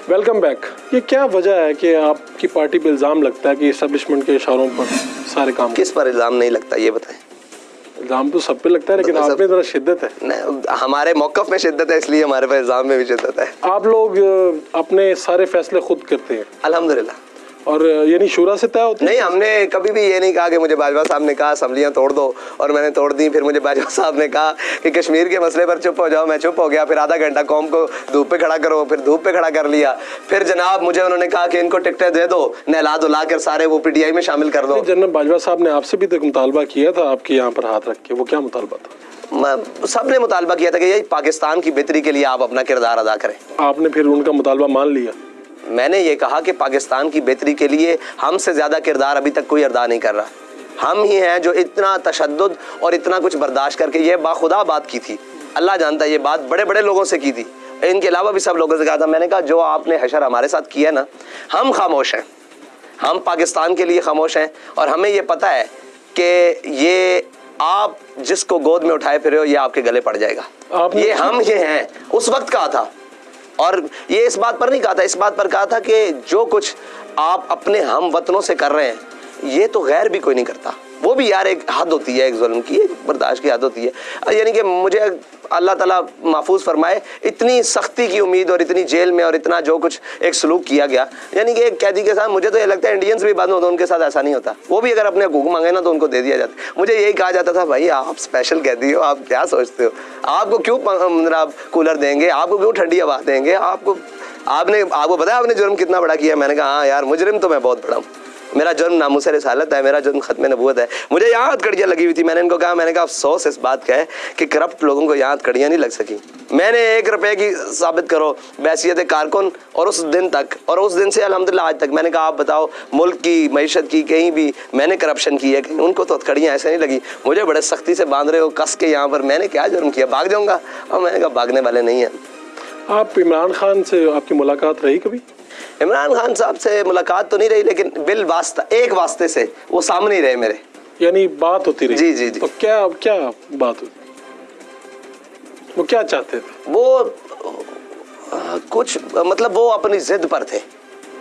Speaker 1: Welcome back. ये क्या वजह है कि आपकी पार्टी पे इल्ज़ाम लगता है कि इस्टेब्लिशमेंट के इशारों पर सारे काम?
Speaker 2: किस पर इल्ज़ाम नहीं लगता ये बताएं?
Speaker 1: इल्ज़ाम तो सब पे लगता है, लेकिन आप में ज़रा शिद्दत है।
Speaker 2: नहीं, हमारे मौक़िफ़ में शिद्दत है, इसलिए हमारे पास इल्ज़ाम में भी शिद्दत है।
Speaker 1: आप लोग अपने सारे फैसले खुद करते हैं?
Speaker 2: अल्हम्दुलिल्लाह।
Speaker 1: और यानी शूरा से तय होते हैं?
Speaker 2: नहीं, हमने कभी भी ये नहीं कहा कि मुझे बाजवा साहब ने कहा असम्बलियाँ तोड़ दो और मैंने तोड़ दी, फिर मुझे बाजवा साहब ने कहा कि कश्मीर के मसले पर चुप हो जाओ, मैं चुप हो गया, फिर आधा घंटा कौम को धूप पे खड़ा करो, फिर धूप पे खड़ा कर लिया, फिर जनाब मुझे उन्होंने कहा कि इनको टिकटें दे दो, नहला धुला कर सारे वो PTI में शामिल कर दो।
Speaker 1: जनरल बाजवा साहब ने आपसे भी तो मुतालबा किया था आपके यहाँ पर हाथ रख के, वो क्या मुतालबा था?
Speaker 2: सब ने मुतालबा किया था कि यही पाकिस्तान की बेहतरी के लिए आप अपना किरदार अदा करें।
Speaker 1: आपने फिर उनका मुतालबा मान लिया?
Speaker 2: मैंने ये कहा कि पाकिस्तान की बेहतरी के लिए हमसे ज़्यादा किरदार अभी तक कोई अदा नहीं कर रहा। हम ही हैं जो इतना तशद्दुद और इतना कुछ बर्दाश्त करके ये बाखुदा बात की थी। अल्लाह जानता है ये बात बड़े बड़े लोगों से की थी, इनके अलावा भी सब लोगों से कहा था। मैंने कहा जो आपने हशर हमारे साथ किया ना, हम खामोश हैं, हम पाकिस्तान के लिए खामोश हैं, और हमें ये पता है कि ये आप जिसको गोद में उठाए फिर हो ये आपके गले पड़ जाएगा। ये हम ये हैं, उस वक्त कहा था। और ये इस बात पर नहीं कहा था, इस बात पर कहा था कि जो कुछ आप अपने हम वतनों से कर रहे हैं ये तो गैर भी कोई नहीं करता। वो भी यार एक हद होती है, एक जुल्म की, एक बर्दाश्त की हद होती है। यानी कि मुझे अल्लाह ताला महफूज फरमाए, इतनी सख्ती की उम्मीद और इतनी जेल में और इतना जो कुछ एक सलूक किया गया, यानी कि एक कैदी के साथ, मुझे तो ये लगता है इंडियंस भी बाद में उनके साथ ऐसा नहीं होता। वो भी अगर अपने हकूक मांगे ना तो उनको दे दिया जाता। मुझे यही कहा जाता था, भाई आप स्पेशल कैदी हो, आप क्या सोचते हो, आपको क्यों आप कूलर देंगे, आपको क्यों ठंडी हवा देंगे, आपको पता है आपने जुर्म कितना बड़ा किया? मैंने कहा हाँ यार, मुजरिम तो मैं बहुत बड़ा हूँ, मेरा जुर्म नामूस रिसालत है, मेरा जुर्म खत्म नबूवत है। मुझे यहाँ हथकड़ियाँ लगी हुई थी। मैंने इनको कहा, मैंने कहा अफसोस इस बात का है कि करप्ट लोगों को यहाँ हथकड़ियाँ नहीं लग सकी। मैंने 1 रुपए की साबित करो बैसियत कारकुन, और उस दिन तक, और उस दिन से अल्हम्दुलिल्लाह आज तक, मैंने कहा आप बताओ मुल्क की मईशत की कहीं भी मैंने करप्शन की है? उनको तो हथकड़ियाँ ऐसे नहीं लगी। मुझे बड़े सख्ती से बांध रहे हो कस के यहाँ पर, मैंने क्या जुर्म किया, भाग जाऊँगा? और मैंने कहा भागने वाले नहीं हैं।
Speaker 1: आप इमरान खान से आपकी मुलाकात रही कभी?
Speaker 2: इमरान खान साहब से मुलाकात तो नहीं रही, लेकिन बिल वास्ता, एक वास्ते से वो सामने ही रहे मेरे,
Speaker 1: यानी बात होती रही?
Speaker 2: जी जी जी।
Speaker 1: तो क्या बात होती, वो क्या चाहते थे?
Speaker 2: वो कुछ मतलब वो अपनी जिद पर थे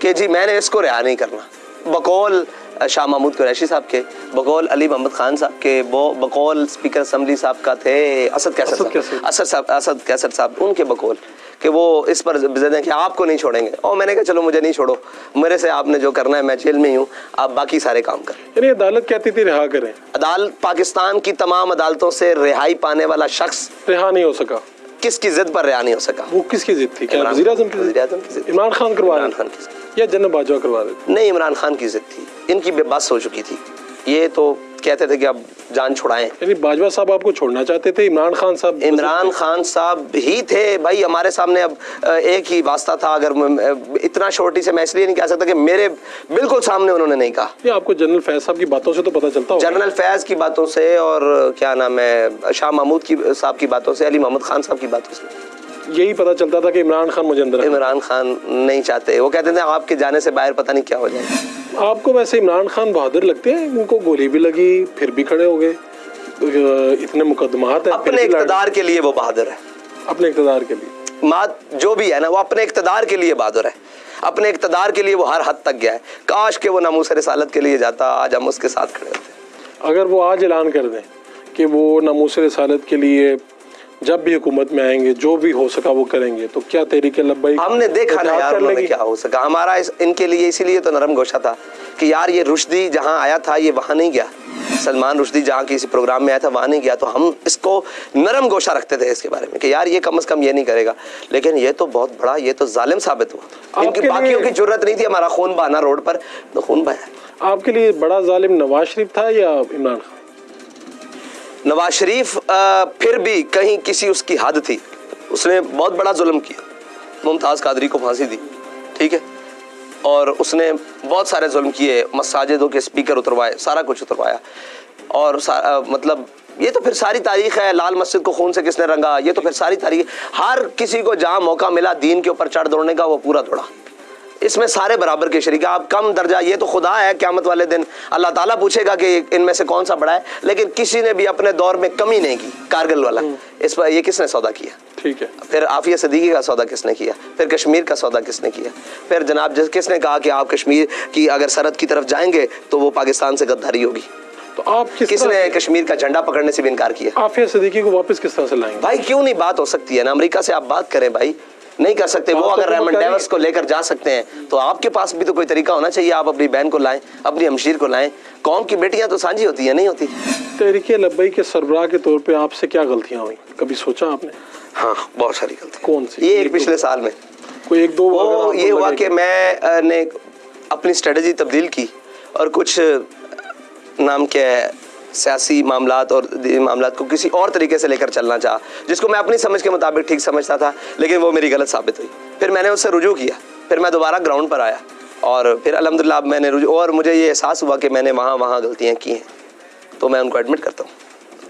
Speaker 2: कि जी मैंने इसको रिहा नहीं करना, बकौल शाह महमूद कुरैशी साहब के, बकौल अली मोहम्मद खान साहब के, वो बकौल स्पीकर असम्बली साहब का थे असद कैसर साहब, उनके बकौल कि वो इस पर जिद है कि आपको नहीं छोड़ेंगे। और मैंने कहा चलो मुझे नहीं छोड़ो, मेरे से आपने जो करना है, मैं जेल में ही हूँ, आप बाकी सारे काम करें।
Speaker 1: यानी अदालत कहती थी रिहा करें,
Speaker 2: अदालत, पाकिस्तान की तमाम अदालतों से रिहाई पाने वाला शख्स
Speaker 1: रिहा नहीं हो सका।
Speaker 2: किसकी जिद पर रिहा नहीं हो सका?
Speaker 1: वो किसकी जिद थी? क्या वज़ीर आज़म की जिद? इमरान खान करवा रहे थे या जनरल बाजवा करवा रहे थे?
Speaker 2: नहीं, इमरान खान की जिद थी। इनकी बस हो चुकी थी, ये तो कहते थे कि अब जान छुड़ाएं।
Speaker 1: यानी बाजवा साहब आपको छोड़ना चाहते थे, इमरान खान
Speaker 2: साहब ही थे भाई हमारे सामने। अब एक ही वास्ता था, अगर इतना शॉर्टी से मैं इसलिए नहीं कह सकता कि मेरे बिल्कुल सामने उन्होंने नहीं कहा।
Speaker 1: ये आपको जनरल फैज साहब की बातों से तो पता चलता होगा।
Speaker 2: जनरल फैज की बातों से, और क्या नाम है, शाह महमूद साहब की बातों से, अली मोहम्मद खान साहब की बातों से
Speaker 1: यही पता चलता था कि इमरान खान मुझे अंदर,
Speaker 2: इमरान खान नहीं चाहते। वो कहते थे आपके जाने से बाहर पता नहीं क्या हो जाएगा।
Speaker 1: आपको वैसे इमरान खान बहादुर लगते हैं? उनको गोली भी लगी, फिर भी खड़े हो गए, इतने मुकदमात हैं।
Speaker 2: अपने इक़्तिदार के लिए वो बहादुर है,
Speaker 1: अपने इक़्तिदार के लिए
Speaker 2: मात जो भी है ना, वो अपने इक़्तिदार के लिए बहादुर है, अपने इक़्तिदार के लिए वो हर हद तक गया है। काश के वो नामूस रिसालत के लिए जाता, आज हम उसके साथ खड़े होते।
Speaker 1: अगर वो आज ऐलान कर दें कि वो नामूस रिसालत के लिए जब भी हुकूमत में आएंगे जो भी हो सका वो करेंगे, तो क्या तहरीक लब्बैक?
Speaker 2: हमने देखा ना यार उन्होंने क्या हो सका। हमारा इनके लिए इसीलिए तो नरम गोशा था कि यार ये रुश्दी जहाँ आया था ये वहाँ नहीं गया, सलमान रुश्दी जहाँ किसी प्रोग्राम में आया था वहाँ नहीं गया, तो हम इसको नरम गोशा रखते थे इसके बारे में कि यार ये कम से कम ये नहीं करेगा। लेकिन ये तो बहुत बड़ा, ये तो जालिम साबित हुआ। इनकी बाकियों की जरूरत नहीं थी हमारा खून बहाना रोड पर, तो खून बहाया।
Speaker 1: आपके लिए बड़ा जालिम नवाज शरीफ था या इमरान खान?
Speaker 2: नवाज शरीफ फिर भी कहीं किसी उसकी हद थी, उसने बहुत बड़ा जुल्म किया, मुमताज़ कादरी को फांसी दी, ठीक है, और उसने बहुत सारे जुल्म किए, मसाजिदों के स्पीकर उतरवाए, सारा कुछ उतरवाया। और मतलब ये तो फिर सारी तारीख है, लाल मस्जिद को खून से किसने रंगा, ये तो फिर सारी तारीख। हर किसी को जहाँ मौका मिला दीन के ऊपर चढ़ दौड़ने का वो पूरा दौड़ा। इसमें सारे बराबर के शरीक। आप कम दर्जा, ये तो खुदा है, क़यामत वाले दिन अल्लाह ताला पूछेगा कि इनमें से कौन सा बड़ा है, लेकिन किसी ने भी अपने दौर में कमी नहीं की। कारगिल वाला, इस पर ये किसने सौदा किया?
Speaker 1: ठीक है।
Speaker 2: फिर आफिया सदीकी का सौदा किसने किया? फिर कश्मीर का सौदा किसने किया? फिर जनाब किसने कहा कि आप कश्मीर की अगर सरहद की तरफ जाएंगे तो वो पाकिस्तान से गद्दारी होगी?
Speaker 1: तो आप
Speaker 2: किसने कश्मीर का झंडा पकड़ने से भी इनकार किया?
Speaker 1: आफिया सदीकी को वापस किस तरह से लाएंगे?
Speaker 2: भाई क्यों नहीं बात हो सकती है ना, अमेरिका से आप बात करें भाई, नहीं कर सकते वो? अगर रेमंड डेविस को लेकर जा सकते हैं तो आपके पास भी तो कोई तरीका होना चाहिए। आप अपनी बहन को लाएं, अपनी हमशीर को लाएं। कौम की बेटियां तो साझी होती है, नहीं होती।
Speaker 1: तहरीक लब्बैक के सरबराह के तौर पे आपसे क्या गलतियां हुई, कभी सोचा आपने?
Speaker 2: हाँ, बहुत सारी गलती।
Speaker 1: कौन सी?
Speaker 2: ये एक पिछले साल में
Speaker 1: कोई एक दो?
Speaker 2: वो ये हुआ कि मैंने अपनी स्ट्रेटजी तब्दील की और कुछ नाम के सियासी मामलात और मामलात को किसी और तरीके से लेकर चलना चाहा, जिसको मैं अपनी समझ के मुताबिक ठीक समझता था, लेकिन वो मेरी गलत साबित हुई। फिर मैंने उससे रुजू किया, फिर मैं दोबारा ग्राउंड पर आया और फिर अल्हम्दुलिल्लाह मैंने रुजू, और मुझे ये एहसास हुआ कि मैंने वहाँ गलतियाँ की हैं, तो मैं उनको एडमिट करता हूँ।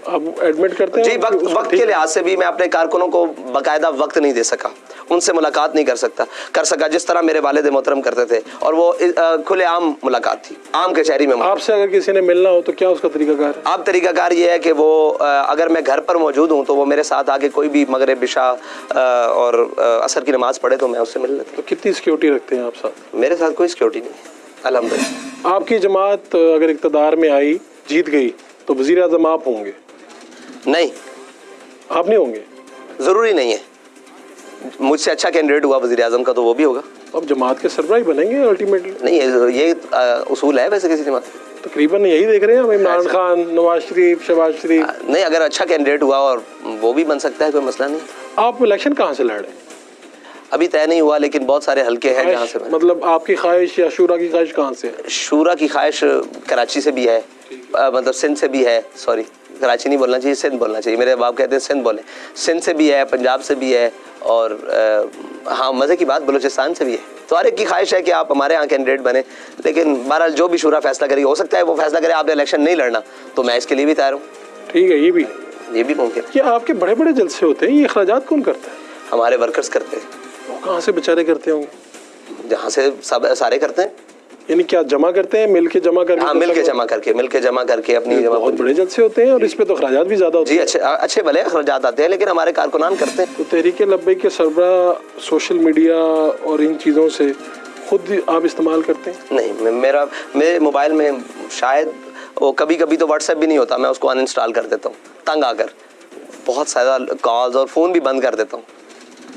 Speaker 1: आप एडमिट करते हैं?
Speaker 2: जी, वक्त के लिहाज से भी मैं अपने कारकुनों को बाकायदा वक्त नहीं दे सका, उनसे मुलाकात नहीं कर सका जिस तरह मेरे वालिद मोहतरम करते थे, और वो खुलेआम मुलाकात थी, आम कचहरी में।
Speaker 1: आपसे अगर किसी ने मिलना हो तो क्या उसका तरीकाकार है?
Speaker 2: आप तरीकाकार ये है कि वो अगर मैं घर पर मौजूद हूँ तो वो मेरे साथ आके कोई भी मगरिब, इशा और असर की नमाज पढ़े तो मैं उससे मिल लेता हूँ।
Speaker 1: तो कितनी सिक्योरिटी रखते हैं आप साथ?
Speaker 2: मेरे साथ कोई सिक्योरिटी नहीं है, अल्हम्दुलिल्लाह।
Speaker 1: आपकी जमात अगर इक़्तिदार में आई, जीत गई, तो वज़ीर आज़म आप होंगे?
Speaker 2: नहीं,
Speaker 1: आप नहीं होंगे?
Speaker 2: ज़रूरी नहीं है। मुझसे अच्छा कैंडिडेट हुआ वज़ीर आज़म का तो वो भी होगा।
Speaker 1: अब जमात के सरबराह बनेंगे अल्टीमेटली?
Speaker 2: नहीं, ये उसूल है वैसे किसी जमात।
Speaker 1: तकरीबन यही देख रहे हैं हम, इमरान खान, नवाज शरीफ, शहबाज शरीफ।
Speaker 2: नहीं, अगर अच्छा कैंडिडेट हुआ और वो भी बन सकता है, कोई मसला नहीं।
Speaker 1: आप इलेक्शन कहाँ से लड़ रहे हैं?
Speaker 2: अभी तय नहीं हुआ, लेकिन बहुत सारे हल्के हैं जहाँ से।
Speaker 1: मतलब आपकी ख्वाहिश या शूरा की ख्वाहिश कहाँ से है?
Speaker 2: शूरा की ख्वाहिश कराची से भी है, मतलब सिंध से भी है, सॉरी कराची नहीं बोलना चाहिए, सिंध बोलना चाहिए, मेरे बाप कहते हैं सिंध बोले। सिंध से भी है, पंजाब से भी है, और हाँ मज़े की बात बलूचिस्तान से भी है। तो हर एक की ख्वाहिश है कि आप हमारे यहाँ कैंडिडेट बने, लेकिन बहरहाल जो भी शूरा फैसला करेगी, हो सकता है वो फैसला करे आपने इलेक्शन नहीं लड़ना, तो मैं इसके लिए भी तैयार हूँ।
Speaker 1: ठीक है, ये भी
Speaker 2: मुमकिन है।
Speaker 1: ये आपके बड़े बड़े जलसे होते हैं, ये अखराजात कौन करता है?
Speaker 2: हमारे वर्कर्स करते हैं।
Speaker 1: वो कहाँ से बेचारे करते होंगे?
Speaker 2: जहाँ से सब सारे करते हैं।
Speaker 1: यानी क्या जमा करते हैं, मिल के जमा करके?
Speaker 2: हाँ, मिल के जमा करके अपनी जमा।
Speaker 1: बहुत बड़े जलसे होते हैं और इस पे तो अखराजात भी ज़्यादा होते हैं।
Speaker 2: जी, अच्छे भले अखराजात आते हैं, लेकिन हमारे कारकुनान करते हैं।
Speaker 1: तो तहरीक लब्बैक के सरबराह सोशल मीडिया और इन चीज़ों से खुद आप इस्तेमाल करते हैं?
Speaker 2: नहीं, मेरे मोबाइल में शायद वो कभी तो व्हाट्सएप भी नहीं होता, मैं उसको अनइंस्टॉल कर देता हूँ तंग आकर। बहुत सारा कॉल्स और फ़ोन भी बंद कर देता हूँ।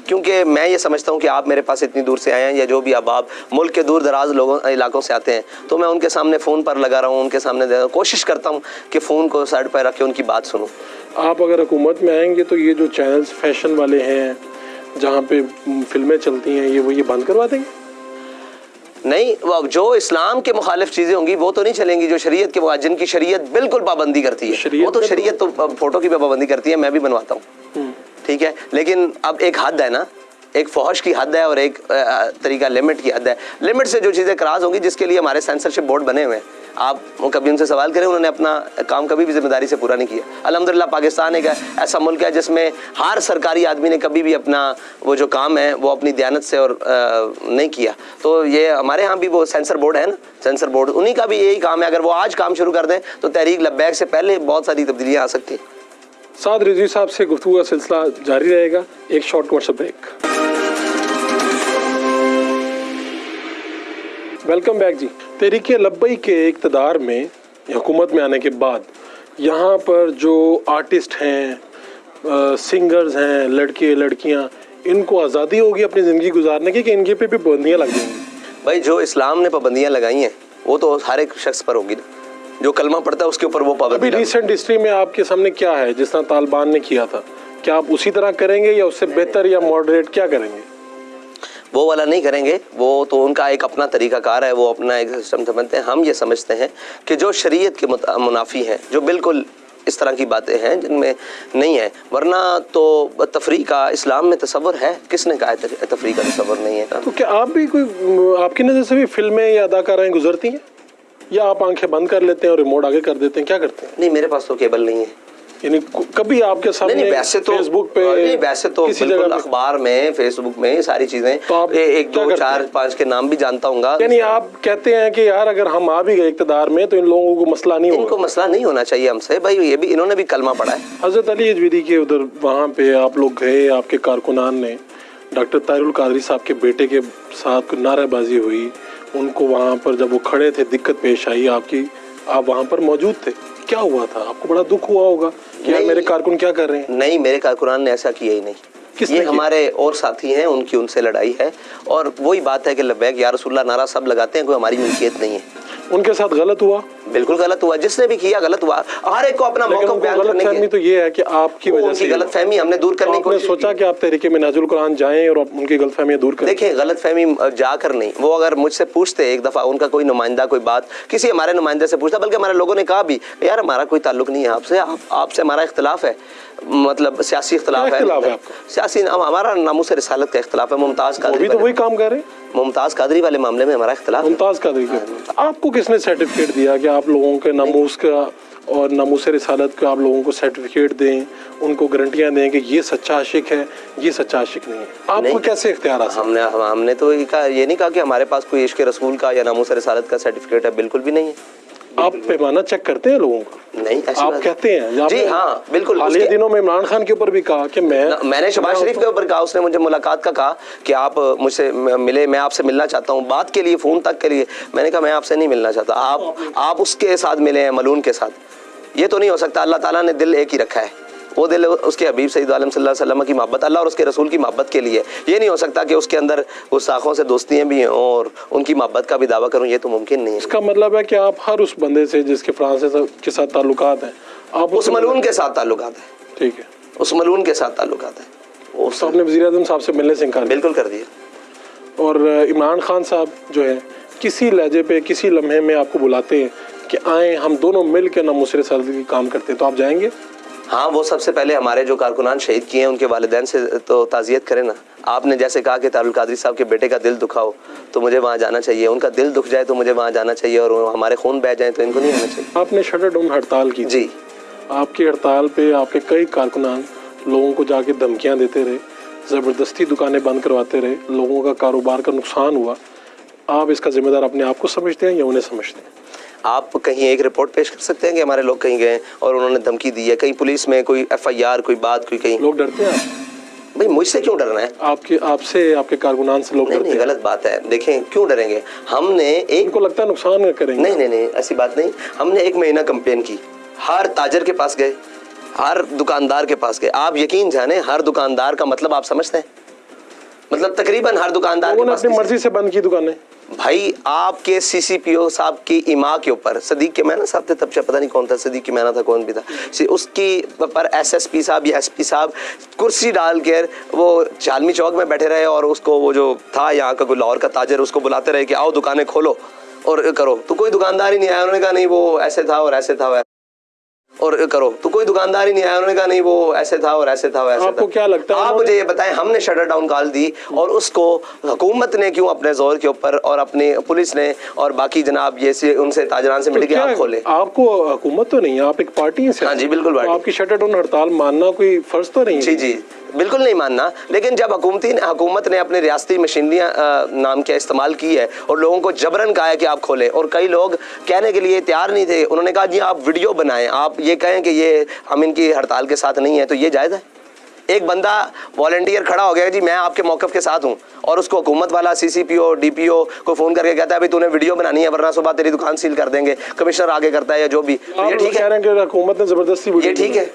Speaker 2: क्योंकि मैं ये समझता हूँ कि आप मेरे पास इतनी दूर से आए हैं, या जो भी आप मुल्क के दूर दराज इलाकों से आते हैं, तो मैं उनके सामने फ़ोन पर लगा रहा हूँ, उनके सामने कोशिश करता हूँ कि फ़ोन को साइड पर रख के उनकी बात सुनूँ।
Speaker 1: आप अगर हुकूमत में आएंगे तो ये जो चैनल्स फैशन वाले हैं जहाँ पे फिल्में चलती हैं ये बंद करवा देंगे?
Speaker 2: नहीं, वो जो इस्लाम के मुखालिफ चीज़ें होंगी वो तो नहीं चलेंगी। जो शरीयत के, जिनकी शरीयत बिल्कुल पाबंदी करती है, वो तो शरीयत तो फोटो की पाबंदी करती है, मैं भी बनवाता हूँ, ठीक है। लेकिन अब एक हद है ना, एक फौहश की हद है और एक तरीका लिमिट की हद है। लिमिट से जो चीज़ें क्रॉस होंगी, जिसके लिए हमारे सेंसरशिप बोर्ड बने हुए हैं, आप कभी उनसे सवाल करें, उन्होंने अपना काम कभी भी जिम्मेदारी से पूरा नहीं किया। अल्हम्दुलिल्लाह पाकिस्तान एक ऐसा मुल्क है जिसमें हर सरकारी आदमी ने कभी भी अपना वो जो काम है वो अपनी दयानत से और नहीं किया। तो ये हमारे यहाँ भी वो सेंसर बोर्ड है ना, सेंसर बोर्ड, उन्हीं का भी यही काम है। अगर वो आज काम शुरू कर दें तो तहरीक लब्बैक से पहले बहुत सारी तब्दीलियाँ आ सकती हैं।
Speaker 1: साद रिजवी साहब से गुफ्तगू का सिलसिला जारी रहेगा। एक short commercial break. Welcome back जी। तहरीक लब्बैक के इक़्तिदार में, हुकूमत में आने के बाद, यहाँ पर जो आर्टिस्ट हैं, सिंगर्स हैं, लड़के लड़कियाँ, इनको आज़ादी होगी अपनी ज़िंदगी गुजारने की, कि इनके पे भी पाबंदियाँ लग जाएंगी?
Speaker 2: भाई जो इस्लाम ने पाबंदियाँ लगाई हैं वो तो हर एक शख्स पर होगी ना, जो कलमा पढ़ता है उसके ऊपर वो पाबंदी।
Speaker 1: अभी रिसेंट हिस्ट्री में आपके सामने क्या है जिस तरह तालिबान ने किया था, क्या आप उसी तरह करेंगे या उससे बेहतर या मॉडरेट क्या करेंगे?
Speaker 2: वो वाला नहीं करेंगे, वो तो उनका एक अपना तरीक़ाकार है, वो अपना एक सिस्टम समझते हैं। हम ये समझते हैं कि जो शरीयत के मुनाफी हैं, जो बिल्कुल इस तरह की बातें हैं जिनमें नहीं है, वरना तो तफरीक का इस्लाम में तसव्वुर है, किसने कहा है तफरीक का तसव्वुर नहीं है?
Speaker 1: तो क्या आप भी कोई, आपकी नज़र से भी फिल्में या अदाकाराएँ गुजरती हैं, या आप आंखें बंद कर लेते हैं और रिमोट आगे कर देते हैं, क्या करते हैं?
Speaker 2: नहीं, मेरे पास तो केबल नहीं है।
Speaker 1: यानी कभी आपके सामने
Speaker 2: नहीं, वैसे तो
Speaker 1: फेसबुक पे,
Speaker 2: नहीं, वैसे तो किसी जगह अखबार में, फेसबुक में सारी चीजें, तो आप 1 2 4 5 के नाम भी जानता हूँ।
Speaker 1: यानी आप कहते हैं कि यार अगर हम आ भी गए इक़्तिदार में तो इन लोगों को मसला नहीं होगा?
Speaker 2: इनको मसला नहीं होना चाहिए हमसे भाई, ये भी इन्होंने भी कलमा पढ़ा है।
Speaker 1: हज़रत अली अजवीरी के उधर वहाँ पे आप लोग गए, आपके कारकुनान ने डॉक्टर ताहिरुल कादरी साहब के बेटे के साथ नारेबाजी हुई, उनको वहाँ पर जब वो खड़े थे दिक्कत पेश आई आपकी, आप वहाँ पर मौजूद थे, क्या हुआ था? आपको बड़ा दुख हुआ होगा कि यार मेरे कारकुन क्या कर रहे हैं?
Speaker 2: नहीं, मेरे कारकुनान ने ऐसा किया ही नहीं। ये हमारे और साथी हैं, उनकी उनसे लड़ाई है, और वही बात है कि लब्बैक या रसूलुल्लाह नारा सब लगाते हैं, कोई हमारी मिल्कियत नहीं है।
Speaker 1: उनके साथ गलत हुआ?
Speaker 2: बिल्कुल गलत हुआ, जिसने भी किया गलत हुआ। हर एक को अपना मौका बयान करने की।
Speaker 1: तो ये है कि आपकी वजह से
Speaker 2: गलतफहमी हमने दूर करने की कोशिश की।
Speaker 1: सोचा कि आप तहरीक मिन्हाजुल कुरान जाएं और उनकी गलतफहमियां दूर करें?
Speaker 2: देखिए, गलतफहमी जाकर नहीं, वो अगर मुझसे पूछते एक दफ़ा, उनका कोई नुमाइंदा कोई बात किसी हमारे नुमाइंदे से पूछता, बल्कि हमारे लोगों ने कहा भी यार हमारा कोई ताल्लुक नहीं है आपसे, आपसे हमारा इख्तिलाफ है, मतलब सियासी इख्तिलाफ है, सियासी हमारा नामूस रिसालत का इख्तिलाफ है। मुमताज़ कादरी
Speaker 1: तो वही काम कर रहे हैं,
Speaker 2: मुमताज़ कादरी वाले मामले में हमारा इख्तिलाफ।
Speaker 1: मुमताज़ कादरी के आपको किसने सर्टिफिकेट दिया कि आप लोगों के नामूस का और नामूस रिसालत का आप लोगों को सर्टिफिकेट दें, उनको गारंटियां दें कि ये सच्चा आशिक है, ये सच्चा आशिक नहीं है? आपको कैसे इख्तियार?
Speaker 2: हमने तो ये नहीं कहा कि हमारे पास कोई इश्क रसूल का या नामूस रिसालत का सर्टिफिकेट है, बिल्कुल भी नहीं है।
Speaker 1: आप पैमाना चेक करते हैं लोगों का?
Speaker 2: नहीं,
Speaker 1: आप कहते हैं?
Speaker 2: जी हाँ, बिल्कुल।
Speaker 1: हालिया दिनों में इमरान खान के ऊपर भी कहा कि
Speaker 2: मैंने शहबाज शरीफ के ऊपर कहा, उसने मुझे मुलाकात का कहा कि आप मुझसे मिले, मैं आपसे मिलना चाहता हूँ, बात के लिए, फ़ोन तक के लिए। मैंने कहा मैं आपसे नहीं मिलना चाहता, आप उसके साथ मिले हैं, मलून के साथ। ये तो नहीं हो सकता। अल्लाह ताला ने दिल एक ही रखा है, वो दिल उसके हबीब सैयद आलम सल्लल्लाहु अलैहि वसल्लम की मोहब्बत, अल्लाह और उसके रसूल की मोहब्बत के लिए। ये नहीं हो सकता कि उसके अंदर गुस्ताखों से दोस्तियाँ भी हैं और उनकी मोहब्बत का भी दावा करूँ, ये तो मुमकिन नहीं है।
Speaker 1: इसका मतलब है कि आप हर उस बंदे से जिसके फ्रांस के साथ ताल्लुकात हैं, आप
Speaker 2: उस मलून के साथ ताल्लुकात है।
Speaker 1: ठीक है,
Speaker 2: उस मलून के साथ ताल्लुकात है।
Speaker 1: उस आपने वज़ीर आज़म साहब से मिलने से इनकार
Speaker 2: बिल्कुल कर दिया।
Speaker 1: और इमरान खान साहब जो है किसी लहजे पे, किसी लम्हे में आपको बुलाते हैं कि आए हम दोनों मिल के नामूस रिसालत की काम करते हैं, तो आप जाएंगे?
Speaker 2: हाँ, वो सबसे पहले हमारे जो कारकुनान शहीद किए हैं उनके वालिदैन से तो ताज़ियत करें ना। आपने जैसे कहा कि तारुल कादरी साहब के बेटे का दिल दुखाओ, तो मुझे वहाँ जाना चाहिए। उनका दिल दुख जाए तो मुझे वहाँ जाना चाहिए, और हमारे खून बह जाए तो इनको नहीं आना चाहिए।
Speaker 1: आपने शटर डाउन हड़ताल की
Speaker 2: जी,
Speaker 1: आपकी हड़ताल पे आपके कई कारकुनान लोगों को जाके धमकियाँ देते रहे, ज़बरदस्ती दुकानें बंद करवाते रहे, लोगों का कारोबार का नुकसान हुआ। आप इसका जिम्मेदार अपने आप को समझते हैं या उन्हें समझते हैं?
Speaker 2: आप कहीं एक रिपोर्ट पेश कर सकते हैं कि हमारे लोग कहीं गए और उन्होंने धमकी दी है, कहीं पुलिस में कोई FIR, कोई बात, कोई कहीं?
Speaker 1: लोग डरते हैं?
Speaker 2: भाई मुझसे क्यों डरना है?
Speaker 1: आपसे, आपके कारकुनान से लोग डरते हैं?
Speaker 2: गलत बात है। देखें, क्यों डरेंगे? हमने एक
Speaker 1: को लगता है नुकसान करेंगे।
Speaker 2: नहीं, ऐसी बात नहीं। हमने 1 महीना कैंपेन की, हर ताजर के पास गए, हर दुकानदार के पास गए। आप यकीन जाने, हर दुकानदार का मतलब आप समझते हैं? मतलब तकरीबन हर दुकानदार
Speaker 1: लोगों ने अपनी मर्जी से बंद की दुकानें।
Speaker 2: भाई आपके सीसीपीओ साहब की इमा के ऊपर सदीक के मैना साहब थे, तब से पता नहीं कौन था, सदीक के मैना था, कौन भी था, उसकी पर एसएसपी साहब या एसपी साहब कुर्सी डाल कर वो चालमी चौक में बैठे रहे और उसको वो जो था यहाँ का कोई लाहौर का ताजर उसको बुलाते रहे कि आओ दुकानें खोलो और करो, तो कोई दुकानदार ही नहीं आया। उन्होंने कहा नहीं वो ऐसे था और ऐसे था और करो, तो कोई दुकानदार ही नहीं आया। उन्होंने कहा नहीं वो ऐसे था और ऐसे था और ऐसे
Speaker 1: आपको
Speaker 2: था।
Speaker 1: क्या लगता है?
Speaker 2: आप मुझे ये बताएं, हमने शटर डाउन कॉल दी और उसको हुकूमत ने क्यों अपने जोर के ऊपर और अपनी पुलिस ने और बाकी जनाब ये उनसे ताजरान से मिलकर आप खोले?
Speaker 1: आपको हुकूमत तो नहीं है, आप एक पार्टी से।
Speaker 2: हाँ जी बिल्कुल,
Speaker 1: तो आपकी शटर डाउन हड़ताल मानना कोई फर्ज तो नहीं है?
Speaker 2: जी जी बिल्कुल नहीं मानना, लेकिन जब हुकूमत ने अपने रियासती मशीनरियाँ नाम के इस्तेमाल की है और लोगों को जबरन कहा है कि आप खोलें, और कई लोग कहने के लिए तैयार नहीं थे, उन्होंने कहा जी आप वीडियो बनाएं, आप ये कहें कि ये हम इनकी हड़ताल के साथ नहीं है, तो ये जायज़ है? एक बंदा वॉलंटियर खड़ा हो गया जी मैं आपके मौक़िफ़ के साथ हूँ, और उसको हुकूमत वाला सीसीपीओ डीपीओ को फ़ोन करके कहता है भाई तूने वीडियो बनानी है वरना सुबह तेरी दुकान सील कर देंगे, कमिश्नर आगे करता है या जो भी, तो ये ठीक है?
Speaker 1: हुकूमत ने ज़बरदस्ती,
Speaker 2: ये ठीक है?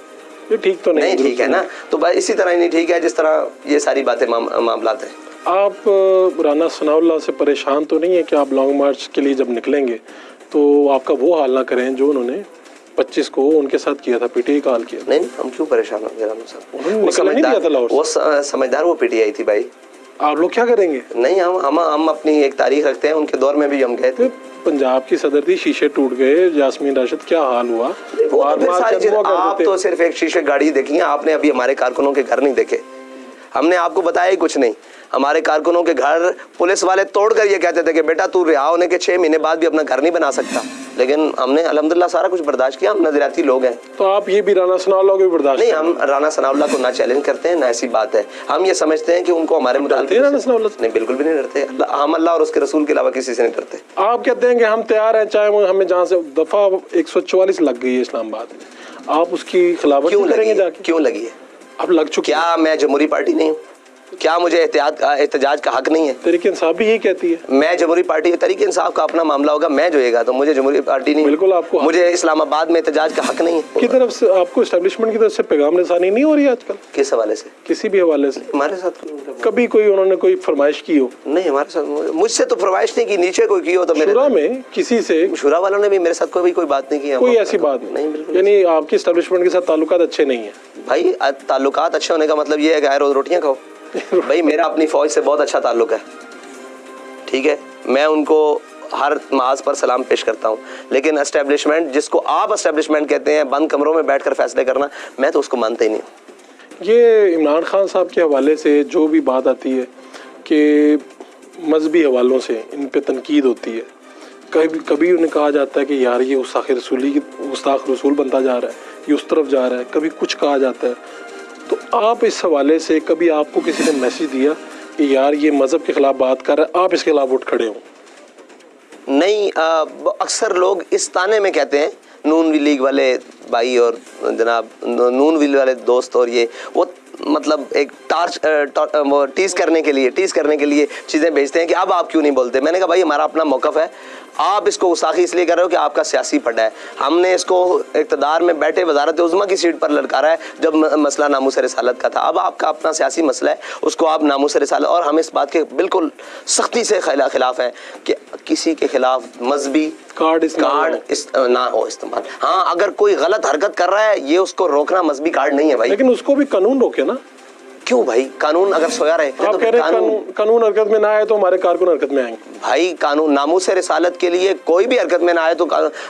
Speaker 1: ये ठीक तो नहीं
Speaker 2: ठीक है ना, तो बस इसी तरह ही नहीं ठीक है जिस तरह ये सारी बातें मामलात हैं।
Speaker 1: आप राना सनाउल्लाह से परेशान तो नहीं है कि आप लॉन्ग मार्च के लिए जब निकलेंगे तो आपका वो हाल ना करें जो उन्होंने 25 को उनके साथ किया था, पीटीआई का हाल किया?
Speaker 2: नहीं हम क्यों परेशान होंगे राना साहब,
Speaker 1: वो
Speaker 2: समझदार वो पीटीआई थी भाई।
Speaker 1: आप लोग क्या करेंगे?
Speaker 2: नहीं हम अपनी एक तारीख रखते हैं, उनके दौर में भी हम गए थे।
Speaker 1: पंजाब की सदर थी, शीशे टूट गए, यास्मीन राशिद क्या हाल हुआ?
Speaker 2: आप तो सिर्फ एक शीशे गाड़ी देखी है आपने, अभी हमारे कारकुनों के घर नहीं देखे। हमने आपको बताया ही कुछ नहीं। हमारे कारकुनों के घर पुलिस वाले तोड़कर ये कहते थे कि बेटा तू रिहा होने के 6 महीने बाद भी अपना घर नहीं बना सकता, लेकिन हमने अल्हम्दुलिल्लाह सारा कुछ बर्दाश्त किया। हम नजरियाती लोग हैं।
Speaker 1: तो आप ये भी राना सनाउल्लाह को भी बर्दाश्त
Speaker 2: नहीं? हम राना सनाउल्लाह को ना चैलेंज करते हैं ना ऐसी बात है। हम ये समझते हैं कि उनको हमारे मुताबिक नहीं, बिल्कुल भी नहीं डरते। हम अल्लाह और उसके रसूल के अलावा किसी से नहीं डरते।
Speaker 1: आप कहते हैं कि हम तैयार हैं, चाहे हमें जहाँ से दफा 144 लग गई है इस्लामाबाद में, आप उसकी खिलाफत करेंगे जाके?
Speaker 2: क्यों लगी है?
Speaker 1: अब लग चुकी।
Speaker 2: क्या मैं जमहूरी पार्टी नहीं हूँ? क्या मुझे एहतजाज का हक नहीं है?
Speaker 1: तहरीक इंसाफ भी यही कहती है।
Speaker 2: मैं जमहूरी पार्टी, तहरीक इंसाफ का अपना मामला होगा, मैं जोएगा तो मुझे जमहूरी पार्टी नहीं।
Speaker 1: बिल्कुल आपको,
Speaker 2: मुझे इस्लामाबाद में एहतजाज का हक नहीं है।
Speaker 1: की तरफ से आपको एस्टेब्लिशमेंट की तरफ से पैगाम रसानी नहीं हो रही है आजकल?
Speaker 2: किस हवाले से?
Speaker 1: किसी भी हवाले से।
Speaker 2: हमारे साथ
Speaker 1: कभी कोई उन्होंने कोई फरमाइश की हो?
Speaker 2: नहीं हमारे साथ, मुझसे तो फरमाइश नहीं की, नीचे कोई की हो तो मेरे
Speaker 1: शुरा में किसी से,
Speaker 2: शुरा वालों ने भी मेरे साथ कोई बात नहीं की।
Speaker 1: कोई ऐसी बात नहीं? बिल्कुल। यानी आपकी एस्टेब्लिशमेंट के साथ ताल्लुकात अच्छे नहीं है?
Speaker 2: भाई ताल्लुकात अच्छे होने का मतलब ये है कि रोज रोटियां खाओ। भाई मेरा अपनी फौज से बहुत अच्छा ताल्लुक है, ठीक है, मैं उनको हर माज पर सलाम पेश करता हूँ, लेकिन एस्टेब्लिशमेंट जिसको आप एस्टेब्लिशमेंट कहते हैं, बंद कमरों में बैठकर फैसले करना, मैं तो उसको मानता ही नहीं हूँ।
Speaker 1: ये इमरान खान साहब के हवाले से जो भी बात आती है कि मजहबी हवालों से इन पे तनकीद होती है, कभी उन्हें कहा जाता है कि यार ये गुस्ताख रसूल बनता जा रहा है, ये उस तरफ जा रहा है, कभी कुछ कहा जाता है। तो आप इस हवाले से कभी आपको किसी ने मैसेज दिया कि यार ये मज़हब के खिलाफ बात कर रहा है, आप इसके खिलाफ उठ खड़े हो?
Speaker 2: नहीं, अक्सर लोग इस ताने में कहते हैं, नून लीग वाले भाई और जनाब नून लीग वाले दोस्त और ये वो मतलब एक टीज करने के लिए चीज़ें भेजते हैं कि अब आप क्यों नहीं बोलते। मैंने कहा भाई हमारा अपना मौक़िफ़ है, आप इसको गुस्ताखी इसलिए कर रहे हो कि आपका सियासी पड़ा है। हमने इसको इक़्तिदार में बैठे वज़ारत उज़्मा की सीट पर ललकारा है जब मसला नामूस रिसालत का था। अब आपका अपना सियासी मसला है, उसको आप नामूस रिसालत, और हम इस बात के बिल्कुल सख्ती से खिलाफ हैं कि किसी के खिलाफ मजहबी कार्ड ना हो इस्तेमाल। हाँ, अगर कोई गलत हरकत कर रहा है ये उसको रोकना मजहबी कार्ड नहीं है भाई।
Speaker 1: लेकिन उसको भी कानून रोके ना।
Speaker 2: क्यों भाई? कानून अगर सोया रहे
Speaker 1: आप कह रहे हैं कानून हरकत में ना आए तो हमारे कारकुन हरकत में आएंगे। भाई
Speaker 2: कानून नामूस रिसालत के लिए कोई भी हरकत में ना आए तो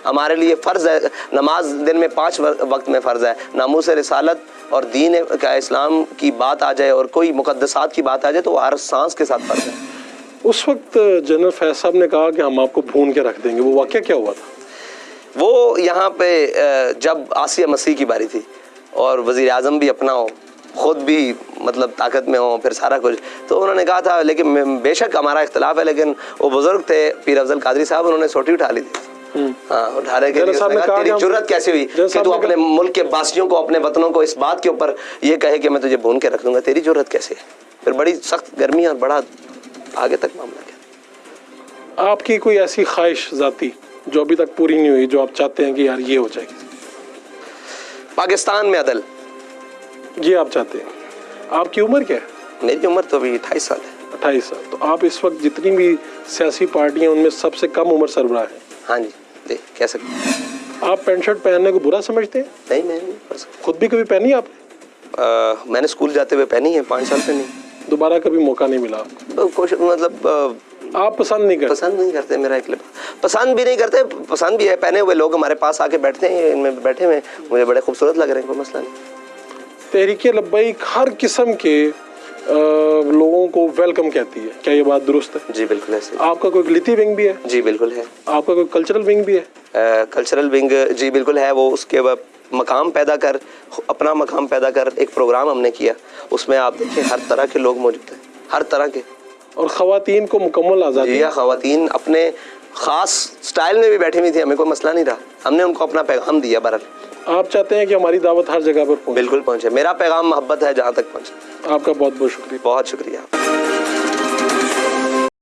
Speaker 2: हमारे लिए फ़र्ज है, नमाज दिन में 5 वक्त में फ़र्ज है। नामूस रिसालत और दीन का इस्लाम की बात आ जाए और कोई मुक़द्दसात की बात आ जाए तो हर सांस के साथ फ़र्ज है।
Speaker 1: उस वक्त जनरल फैज साहब ने कहा कि हम आपको भून के रख देंगे, वो वाक़या क्या हुआ था?
Speaker 2: वो यहाँ पे जब आसिया मसीह की बारी थी और वज़ीर आज़म भी अपना हो, खुद भी मतलब ताकत में हो, फिर सारा कुछ, तो उन्होंने कहा था, लेकिन बेशक हमारा इख्तलाफ है, लेकिन वो बुजुर्ग थे पीर अफजल कादरी साहब, उन्होंने सोटी उठा ली थी। हाँ, उठाने के लिए तेरी जुर्रत कैसे हुई कि तू अपने मुल्क के बासियों को, अपने वतनों को इस बात के ऊपर ये कहे कि मैं तुझे भून के रख दूंगा, तेरी जुर्रत कैसे है? फिर बड़ी सख्त गर्मी और बड़ा आगे तक मामला गया।
Speaker 1: आपकी कोई ऐसी ख्वाहिश जाती जो अभी तक पूरी नहीं हुई, जो आप चाहते हैं कि यार ये हो जाएगी?
Speaker 2: पाकिस्तान में अदल,
Speaker 1: ये आप चाहते हैं। आपकी उम्र क्या है?
Speaker 2: मेरी उम्र तो अभी 28 साल है।
Speaker 1: 28 साल। तो आप इस वक्त जितनी भी सियासी पार्टियां उनमें सबसे कम उम्र सरबराह हैं।
Speaker 2: हाँ जी, कह सकते हैं।
Speaker 1: आप पैंट शर्ट पहनने को बुरा समझते हैं?
Speaker 2: नहीं, मैं नहीं कर सकता।
Speaker 1: खुद भी कभी पहनी आपने?
Speaker 2: मैंने स्कूल जाते हुए पहनी है, 5 साल पहनी।
Speaker 1: दोबारा कभी मौका नहीं मिला आपको?
Speaker 2: मतलब
Speaker 1: आप पसंद नहीं करते?
Speaker 2: पसंद नहीं करते। मेरा एक पसंद भी नहीं करते, पसंद भी है। पहने हुए लोग हमारे पास आके बैठते हैं, इनमें बैठे हुए मुझे बड़े खूबसूरत लग रहे हैं, कोई मसला नहीं।
Speaker 1: तहरीके लब्बैक हर किस्म के लोगों को वेलकम कहती है, क्या ये बात दुरुस्त है?
Speaker 2: जी बिल्कुल ऐसे।
Speaker 1: आपका कोई लिती विंग भी है?
Speaker 2: जी बिल्कुल है।
Speaker 1: आपका कोई कल्चरल विंग भी है?
Speaker 2: कल्चरल विंग जी बिल्कुल है। वो उसके बाद मकाम पैदा कर, अपना मकाम पैदा कर एक प्रोग्राम हमने किया, उसमें आप देखिए हर तरह के लोग मौजूद हैं, हर तरह के।
Speaker 1: और ख़वातीन को मुकम्मल आज़ादी?
Speaker 2: जी, ख़वातीन अपने ख़ास स्टाइल में भी बैठी हुई थी, हमें कोई मसला नहीं रहा, हमने उनको अपना पैगाम दिया। बहरहाल
Speaker 1: आप चाहते हैं कि हमारी दावत हर जगह पर पहुंचे?
Speaker 2: बिल्कुल पहुंचे। मेरा पैगाम मोहब्बत है, जहाँ तक पहुंचे।
Speaker 1: आपका बहुत बहुत शुक्रिया।
Speaker 2: बहुत शुक्रिया।